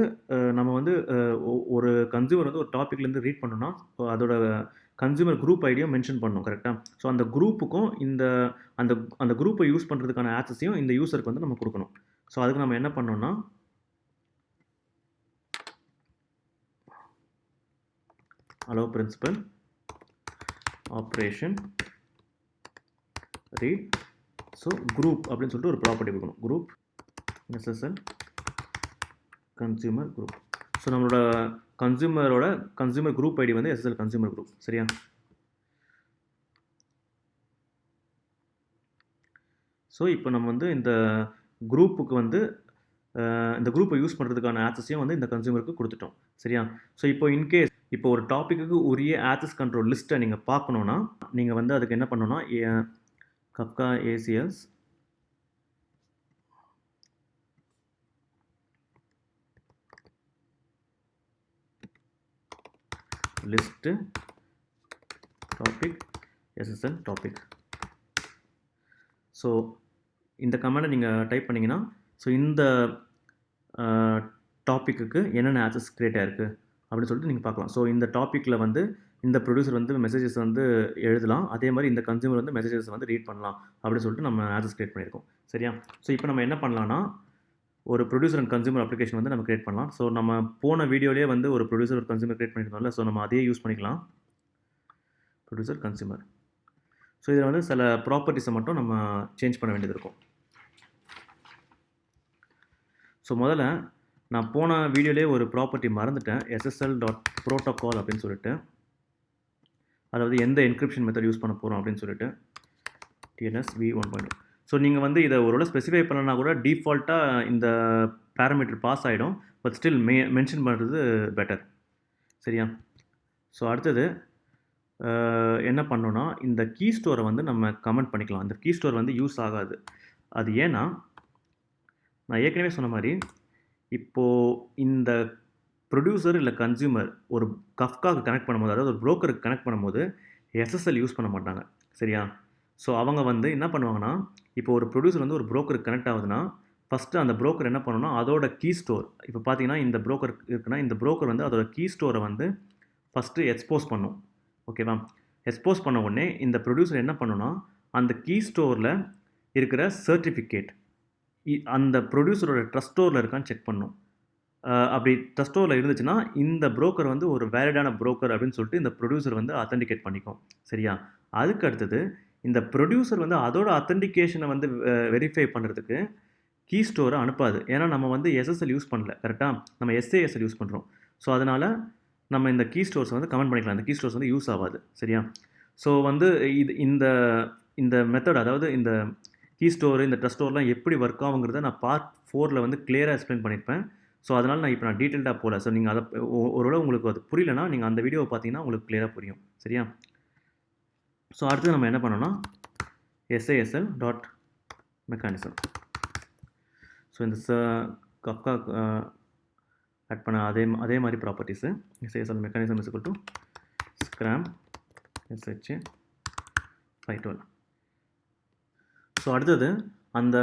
நம்ம வந்து ஒரு கன்சியூமர் வந்து ஒரு டாப்பிக்லேருந்து ரீட் பண்ணோம்னா அதோட கன்சியூமர் குரூப் ஐடியும் மென்ஷன் பண்ணணும், கரெக்டாக? ஸோ அந்த குரூப்புக்கும் அந்த அந்த குரூப்பை யூஸ் பண்ணுறதுக்கான ஆக்சஸையும் இந்த யூசருக்கு வந்து நம்ம கொடுக்கணும். ஸோ அதுக்கு நம்ம என்ன பண்ணோம்னா allow principal operation read. So group அப்படின்னு சொல்லிட்டு ஒரு ப்ராப்பர்ட்டி கொடுக்கணும். Group SSL consumer group. So நம்மளோட கன்சியூமர் குரூப் ஐடி வந்து SSL கன்சியூமர் குரூப், சரியா? ஸோ இப்போ நம்ம வந்து இந்த குரூப்புக்கு வந்து இந்த குரூப்பை யூஸ் பண்ணுறதுக்கான ஆக்சஸையும் வந்து இந்த கன்சியூமருக்கு கொடுத்துட்டோம், சரியா? ஸோ இப்போ இன்கேஸ் இப்போ ஒரு டாப்பிக்கு உரிய ஆக்சஸ் கண்ட்ரோல் லிஸ்ட்டை நீங்கள் பார்க்கணுன்னா நீங்கள் வந்து அதுக்கு என்ன பண்ணணும்னா Kafka ACS list topic SSL topic. So இந்த கமெண்டை நீங்கள் டைப் பண்ணிங்கன்னா ஸோ இந்த டாப்பிக்கு என்னென்ன ஆக்சஸ் கிரியேட் ஆகிருக்கு அப்படின்னு சொல்லிட்டு நீங்கள் பார்க்கலாம். ஸோ இந்த டாப்பிக்கில் வந்து இந்த ப்ரொடியூசர் வந்து மெசேஜஸ் வந்து எழுதலாம், அதே மாதிரி இந்த கன்சியூமர் வந்து மெசேஜஸ் வந்து ரீட் பண்ணலாம் அப்படின்னு சொல்லிட்டு நம்ம ஆக்சஸ் கிரியேட் பண்ணியிருக்கோம், சரியா? ஸோ இப்போ நம்ம என்ன பண்ணலாம்னா ஒரு ப்ரொடியூசர் அண்ட் கன்சியூமர் அப்ளிகேஷன் வந்து நம்ம கிரியேட் பண்ணலாம். ஸோ நம்ம போன வீடியோலேயே வந்து ஒரு ப்ரொடியூசர் ஒரு கன்சியூமர் கிரியேட் பண்ணியிருந்தோம்ல, ஸோ நம்ம அதையே யூஸ் பண்ணிக்கலாம். Producer consumer. ஸோ இதில் வந்து சில ப்ராப்பர்ட்டிஸை மட்டும் நம்ம சேஞ்ச் பண்ண வேண்டியது இருக்கும். ஸோ முதல்ல நான் போன வீடியோலேயே ஒரு ப்ராப்பர்ட்டி மறந்துட்டேன், SSL.protocol அப்படின்னு சொல்லிட்டு, அதாவது எந்த என்கிரிப்ஷன் மெத்தட் யூஸ் பண்ண போகிறோம் அப்படின்னு சொல்லிட்டு TLS v1.2. ஸோ நீங்கள் வந்து இதை ஒருவேளை ஸ்பெசிஃபை பண்ணனா கூட டிஃபால்ட்டாக இந்த பேராமீட்டர் பாஸ் ஆகிடும், பட் ஸ்டில் மென்ஷன் பண்ணுறது பெட்டர், சரியா? ஸோ அடுத்தது என்ன பண்ணோன்னா இந்த கீ ஸ்டோரை வந்து நம்ம கமெண்ட் பண்ணிக்கலாம். அந்த கீ ஸ்டோர் வந்து யூஸ் ஆகாது. அது ஏன்னா நான் ஏற்கனவே சொன்ன மாதிரி இப்போது இந்த ப்ரொடியூசர் இல்லை கன்சியூமர் ஒரு கஃப்காவுக்கு கனெக்ட் பண்ணும்போது, அதாவது ஒரு ப்ரோக்கருக்கு கனெக்ட் பண்ணும்போது SSL யூஸ் பண்ண மாட்டாங்க, சரியா? ஸோ அவங்க வந்து என்ன பண்ணுவாங்கன்னா இப்போ ஒரு ப்ரொடியூசர் வந்து ஒரு ப்ரோக்கருக்கு கனெக்ட் ஆகுதுன்னா ஃபஸ்ட்டு அந்த ப்ரோக்கர் என்ன பண்ணணும்னா அதோட கீ ஸ்டோர், இப்போ பார்த்தீங்கன்னா இந்த ப்ரோக்கர் இருக்குன்னா இந்த ப்ரோக்கர் வந்து அதோட கீ ஸ்டோரை வந்து ஃபஸ்ட்டு எக்ஸ்போஸ் பண்ணும், ஓகேவா? எக்ஸ்போஸ் பண்ண உடனே இந்த ப்ரொடியூசர் என்ன பண்ணணும்னா அந்த கீ ஸ்டோரில் இருக்கிற சர்டிஃபிகேட் அந்த ப்ரொடியூசரோட ட்ரஸ்ட் ஸ்டோரில் இருக்கான்னு செக் பண்ணும். அப்படி ட்ரஸ்ட் ஸ்டோரில் இருந்துச்சுன்னா இந்த ப்ரோக்கர் வந்து ஒரு வேலிடான ப்ரோக்கர் அப்படின்னு சொல்லிட்டு இந்த ப்ரொடியூசர் வந்து அத்தன்டிகேட் பண்ணிக்கும், சரியா? அதுக்கு அடுத்தது இந்த ப்ரொடியூசர் வந்து அதோட அத்தன்டிகேஷனை வந்து வெரிஃபை பண்ணுறதுக்கு கீ ஸ்டோரை அனுப்பாது. ஏன்னா நம்ம வந்து SSL யூஸ் பண்ணல, கரெக்டாக? நம்ம SASL யூஸ் பண்ணுறோம். ஸோ அதனால் நம்ம இந்த கீ ஸ்டோர்ஸ் வந்து கமெண்ட் பண்ணிக்கலாம். இந்த கீ ஸ்டோர்ஸ் வந்து யூஸ் ஆகாது, சரியா? ஸோ வந்து இந்த மெத்தட், அதாவது இந்த கீ ஸ்டோர் இந்த ட்ரஸ்ட் ஸ்டோர்லாம் எப்படி ஒர்க் ஆகுங்கிறத நான் பார்ட் 4ல் வந்து கிளியராக எக்ஸ்பிளைன் பண்ணியிருப்பேன். ஸோ அதனால் நான் இப்போ டீட்டெயில்டாக போகல. ஸோ நீங்கள் அதை ஒருவேளை உங்களுக்கு அது புரியலனா நீங்கள் அந்த வீடியோவை பார்த்தீங்கன்னா உங்களுக்கு கிளியராக புரியும், சரியா? ஸோ அடுத்து நம்ம என்ன பண்ணோம்னா SASL.mechanism. ஸோ இந்த கஃப்கா ஆட் பண்ண அதே மாதிரி properties SASL mechanism is equal to scram SHA 512. So அடுத்தது அந்த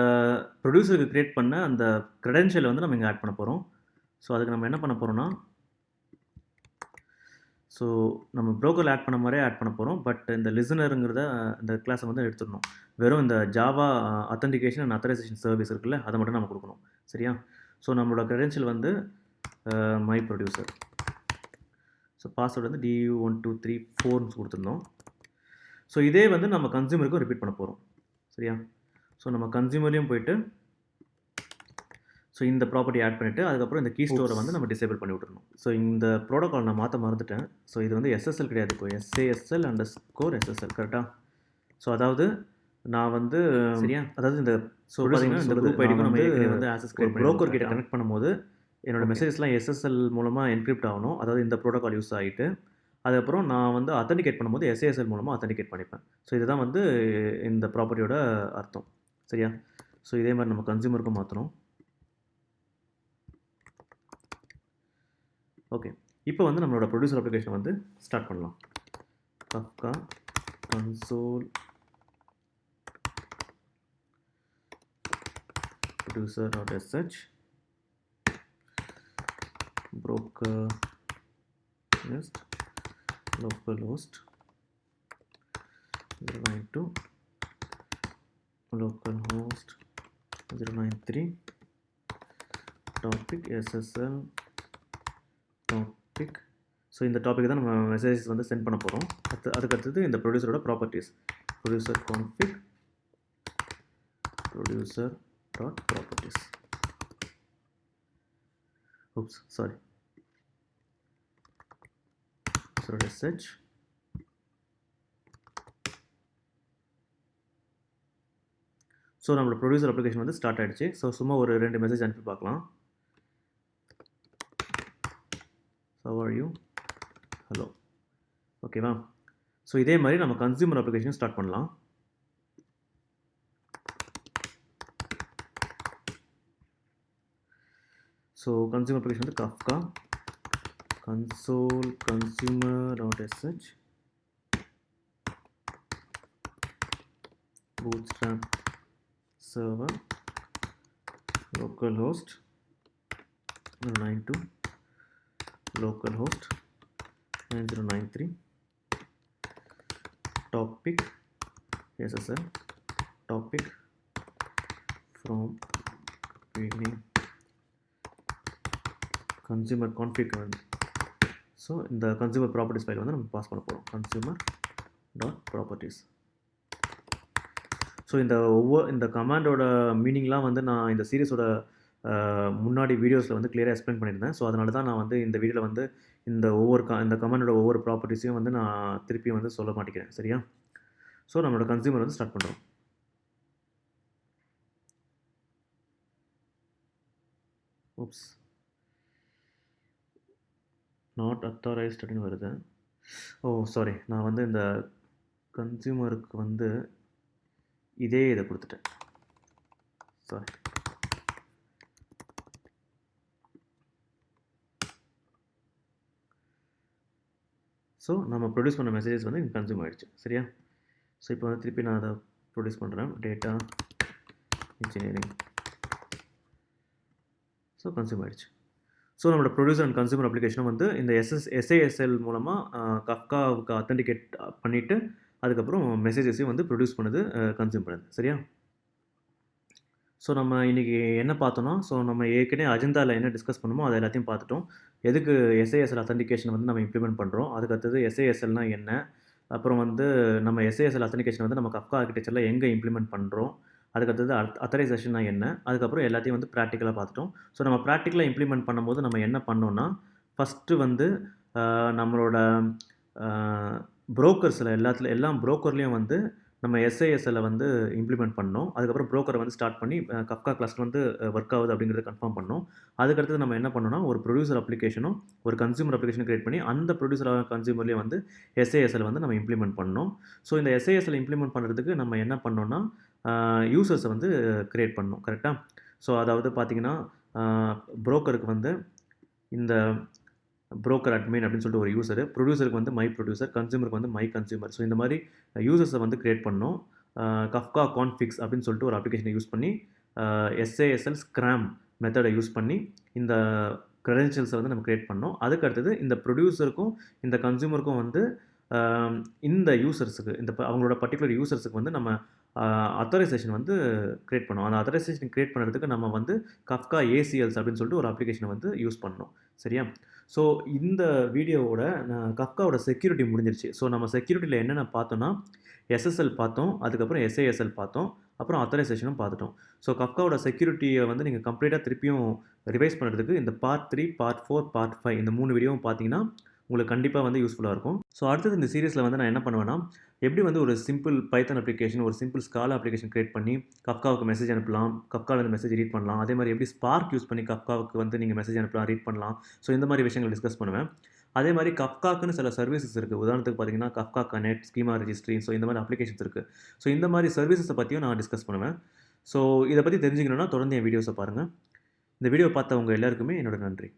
ப்ரொடியூசருக்கு க்ரியேட் பண்ண அந்த க்ரெடென்ஷியலை வந்து நம்ம இங்கே ஆட் பண்ண போகிறோம். ஸோ அதுக்கு நம்ம என்ன பண்ண போகிறோம்னா ஸோ நம்ம ப்ரோக்கரில் ஆட் பண்ண மாதிரியே ஆட் பண்ண போகிறோம், பட் இந்த லிசனருங்கிறத இந்த கிளாஸை வந்து எடுத்துடணும். வெறும் இந்த Java authentication and authorization service இருக்குல்ல, அதை மட்டும் நம்ம கொடுக்கணும், சரியா? ஸோ நம்மளோட க்ரெடென்ஷியல் வந்து மை ப்ரொடியூசர். ஸோ பாஸ்வேர்டு வந்து DU1234 கொடுத்துருந்தோம். ஸோ இதே வந்து நம்ம கன்சியூமருக்கும் ரிப்பீட் பண்ண போகிறோம், சரியா? ஸோ நம்ம கன்சியூமர்லேயும் போயிட்டு ஸோ இந்த ப்ராப்பர்ட்டி ஆட் பண்ணிவிட்டு அதுக்கப்புறம் இந்த கீ ஸ்டோரை வந்து நம்ம டிசேபிள் பண்ணி விட்டுருணும். ஸோ இந்த ப்ரோட்டோகால் நான் மாற்ற மறந்துட்டேன். ஸோ இது வந்து SSL கிடையாது, இப்போ SASL_SSL, கரெக்டாக? ஸோ அதாவது நான் வந்து சரியா, அதாவது இந்த ஸோ பார்த்தீங்கன்னா இந்த குரூப் ஐடிக்கும் நம்ம வந்து ஆக்சஸ் ப்ரோக்கர் கிட்ட கனெக்ட் பண்ணும்போது என்னோட மெசேஜஸ்லாம் SSL மூலமாக என்கிரிப்ட் ஆகணும், அதாவது இந்த ப்ரோட்டோகால் யூஸ் ஆகிட்டு அதுக்கப்புறம் நான் வந்து அத்தன்டிகேட் பண்ணும்போது SASL மூலமாக அத்தன்டிகேட் பண்ணிப்பேன். ஸோ இதுதான் வந்து இந்த ப்ராப்பர்ட்டியோட அர்த்தம், சரியா? ஸோ இதே மாதிரி நம்ம கன்சியூமருக்கும் மாற்றணும். ஓகே, இப்போ வந்து நம்மளோட ப்ரொடியூசர் அப்ளிகேஷன் வந்து ஸ்டார்ட் பண்ணலாம். Kafka console producer.sh broker list localhost 092 localhost 093 topic SSL topic. So இந்த டாபிக் தான் நம்ம மெசேஜஸ் வந்து சென்ட் பண்ண போகிறோம். அதுக்கு அடுத்தது இந்த ப்ரொடியூசரோட properties producer config producer dot properties. oops sorry search. So நம்மளோட ப்ரொடியூசர் அப்ளிகேஷன் வந்து ஸ்டார்ட் ஆகிடுச்சு. ஸோ சும்மா ஒரு 2 மெசேஜ் அனுப்பி பார்க்கலாம். how are you hello ஓகேவா. ஸோ இதே மாதிரி நம்ம கன்சியூமர் அப்ளிகேஷன் ஸ்டார்ட் பண்ணலாம். ஸோ கன்சியூமர் அப்ளிகேஷன் வந்து Kafka console consumer.sh bootstrap server localhost 092 localhost 9093 topic SSL topic from beginning consumer config. So இந்த கன்சியூமர் ப்ராப்பர்ட்டிஸ் ஃபைல் வந்து நம்ம பாஸ் பண்ண போகிறோம் consumer.properties. ஸோ இந்த கமாண்டோட மீனிங்லாம் வந்து நான் இந்த சீரியஸோட முன்னாடி வீடியோஸில் வந்து கிளியராக எக்ஸ்பிளைன் பண்ணியிருந்தேன். ஸோ அதனால தான் நான் வந்து இந்த வீடியோவில் வந்து இந்த கமாண்டோட ஒவ்வொரு ப்ராப்பர்ட்டிஸையும் வந்து நான் திருப்பி வந்து சொல்ல மாட்டேங்கிறேன். சரியா. ஸோ நம்மளோட கன்சியூமர் வந்து ஸ்டார்ட் பண்ணுறோம். oops நாட் அத்தாரைஸ்ட் அப்படின்னு வருது. சாரி, நான் வந்து இந்த கன்சியூமருக்கு வந்து இதை கொடுத்துட்டேன். சாரி. ஸோ நம்ம ப்ரொடியூஸ் பண்ண மெசேஜஸ் வந்து இங்கே கன்சியூம் ஆகிடுச்சு. சரியா. ஸோ இப்போ வந்து திருப்பி நான் அதை ப்ரொடியூஸ் பண்ணுறேன் டேட்டா இன்ஜினியரிங். ஸோ கன்சியூம் ஆகிடுச்சு. ஸோ நம்மளோட ப்ரொடியூசர் அண்ட் கன்சியூமர் அப்ளிகேஷனும் வந்து இந்த SASL மூலமாக கஃப்காவுக்கு அத்தன்டிகேட் பண்ணிவிட்டு அதுக்கப்புறம் மெசேஜஸையும் வந்து ப்ரொடியூஸ் பண்ணுது, கன்சியூம் பண்ணுது. சரியா. ஸோ நம்ம இன்றைக்கி என்ன பார்த்தோன்னா, ஸோ நம்ம ஏற்கனவே அஜெண்டாவில் என்ன டிஸ்கஸ் பண்ணுமோ அதை எல்லாத்தையும் பார்த்துட்டோம். எதுக்கு SASL அத்தன்டிகேஷன் வந்து நம்ம இம்ப்ளிமெண்ட் பண்ணுறோம், அதுக்கு அடுத்தது SASLனால் என்ன, அப்புறம் வந்து நம்ம SASL அத்தன்டிகேஷன் வந்து நம்ம கஃப்கா ஆர்கிடெக்சரில் எங்கே இம்ப்ளிமெண்ட் பண்ணுறோம், அதுக்கடுத்தது அத்தரைசேஷன்னா என்ன, அதுக்கப்புறம் எல்லாத்தையும் வந்து ப்ராக்டிக்கலாக பார்த்துட்டோம். ஸோ நம்ம ப்ராக்டிக்கலாக இம்ப்ளிமெண்ட் பண்ணும்போது நம்ம என்ன பண்ணோன்னா, ஃபஸ்ட்டு வந்து நம்மளோட ப்ரோக்கர்ஸில் எல்லா ப்ரோக்கர்லேயும் வந்து நம்ம SASL வந்து இம்ப்ளிமெண்ட் பண்ணோம். அதுக்கப்புறம் ப்ரோக்கரை வந்து ஸ்டார்ட் பண்ணி கஃப்கா கிளஸ்டர் வந்து ஒர்க் ஆகுது அப்படிங்கிறத கன்ஃபார்ம் பண்ணோம். அதுக்கடுத்து நம்ம என்ன பண்ணோம்னா, ஒரு ப்ரொடியூசர் அப்ளிகேஷனும் ஒரு கன்சியூமர் அப்ளிகேஷன் கிரியேட் பண்ணி அந்த ப்ரொடியூசர் கன்சியூமர்லேயே வந்து SASL வந்து நம்ம இம்ப்ளிமெண்ட் பண்ணோம். ஸோ இந்த SASL இம்ப்ளிமெண்ட் பண்ணுறதுக்கு நம்ம என்ன பண்ணோம்னா, யூசர்ஸை வந்து கிரியேட் பண்ணோம். கரெக்டாக. ஸோ அதாவது பார்த்தீங்கன்னா, ப்ரோக்கருக்கு வந்து இந்த ப்ரோக்கர் அட்மின் அப்படின்னு சொல்லிட்டு ஒரு யூசர், ப்ரொடியூசருக்கு வந்து மை ப்ரொடியூசர், கன்சியூமருக்கு வந்து மை கன்சியூமர். ஸோ இந்த மாதிரி யூசர்ஸை வந்து கிரியேட் பண்ணோம். கஃப்கா கான்ஃபிக்ஸ் அப்படின்னு சொல்லிட்டு ஒரு அப்ளிகேஷனை யூஸ் பண்ணி SASL ஸ்க்ராம் மெத்தடை யூஸ் பண்ணி இந்த க்ரெடென்ஷியல்ஸை வந்து நம்ம கிரியேட் பண்ணோம். அதுக்கு அடுத்தது இந்த ப்ரொடியூசருக்கும் இந்த கன்சியூமருக்கும் வந்து இந்த யூசர்ஸுக்கு அவங்களோட பர்டிகுலர் யூசர்ஸுக்கு வந்து நம்ம அத்தாரைசேஷன் வந்து கிரியேட் பண்ணோம். அந்த அத்தாரைசேஷன் கிரியேட் பண்ணுறதுக்கு நம்ம வந்து கஃப்கா ACLs அப்படின்னு சொல்லிட்டு ஒரு அப்ளிகேஷனை வந்து யூஸ் பண்ணோம். சரியா. ஸோ இந்த வீடியோவோட கஃப்காவோட செக்யூரிட்டி முடிஞ்சிருச்சு. ஸோ நம்ம செக்யூரிட்டியில் என்னென்ன பார்த்தோன்னா, SSL பார்த்தோம், அதுக்கப்புறம் SASL பார்த்தோம், அப்புறம் அத்தாரைசேஷனும் பார்த்துட்டோம். ஸோ கஃப்காவோட செக்யூரிட்டியை வந்து நீங்கள் கம்ப்ளீட்டாக திருப்பியும் ரிவைஸ் பண்ணுறதுக்கு இந்த பார்ட் 3, பார்ட் 4, பார்ட் 5 இந்த 3 வீடியோவும் பார்த்தீங்கன்னா உங்களுக்கு கண்டிப்பாக வந்து யூஸ்ஃபுல்லாக இருக்கும். ஸோ அடுத்தது இந்த சீரிஸில் வந்து நான் என்ன பண்ணுவேன்னா, எப்படி வந்து ஒரு சிம்பிள் பைத்தன் அப்ளிகேஷன், ஒரு சிம்பிள் ஸ்காலா அப்ளிகேஷன் கிரியேட் பண்ணி கஃப்காவுக்கு மெசேஜ் அனுப்பலாம், கஃப்காவில் மெசேஜ் ரீட் பண்ணலாம். அதே மாதிரி எப்படி ஸ்பார்க் யூஸ் பண்ணி கஃப்காவுக்கு வந்து நீங்கள் மெசேஜ் அனுப்பலாம், ரீட் பண்ணலாம். ஸோ இந்த மாதிரி விஷயங்கள் டிஸ்கஸ் பண்ணுவேன். அதே மாதிரி கஃப்காக்குன்னு சில சர்வீசஸ் இருக்குது. உதாரணத்துக்கு பார்த்தீங்கன்னா கஃப்கா கனெக்ட், ஸ்கீமா ரெஜிஸ்ட்ரி, ஸோ இந்த மாதிரி அப்ளிகேஷன்ஸ் இருக்குது. ஸோ இந்த மாதிரி சர்வீசஸை பற்றியும் நான் டிஸ்கஸ் பண்ணுவேன். ஸோ இதை பற்றி தெரிஞ்சுக்கணுன்னா தொடர்ந்து என் வீடியோஸை பாருங்கள். இந்த வீடியோ பார்த்தவங்க எல்லாருக்குமே என்னோட நன்றி.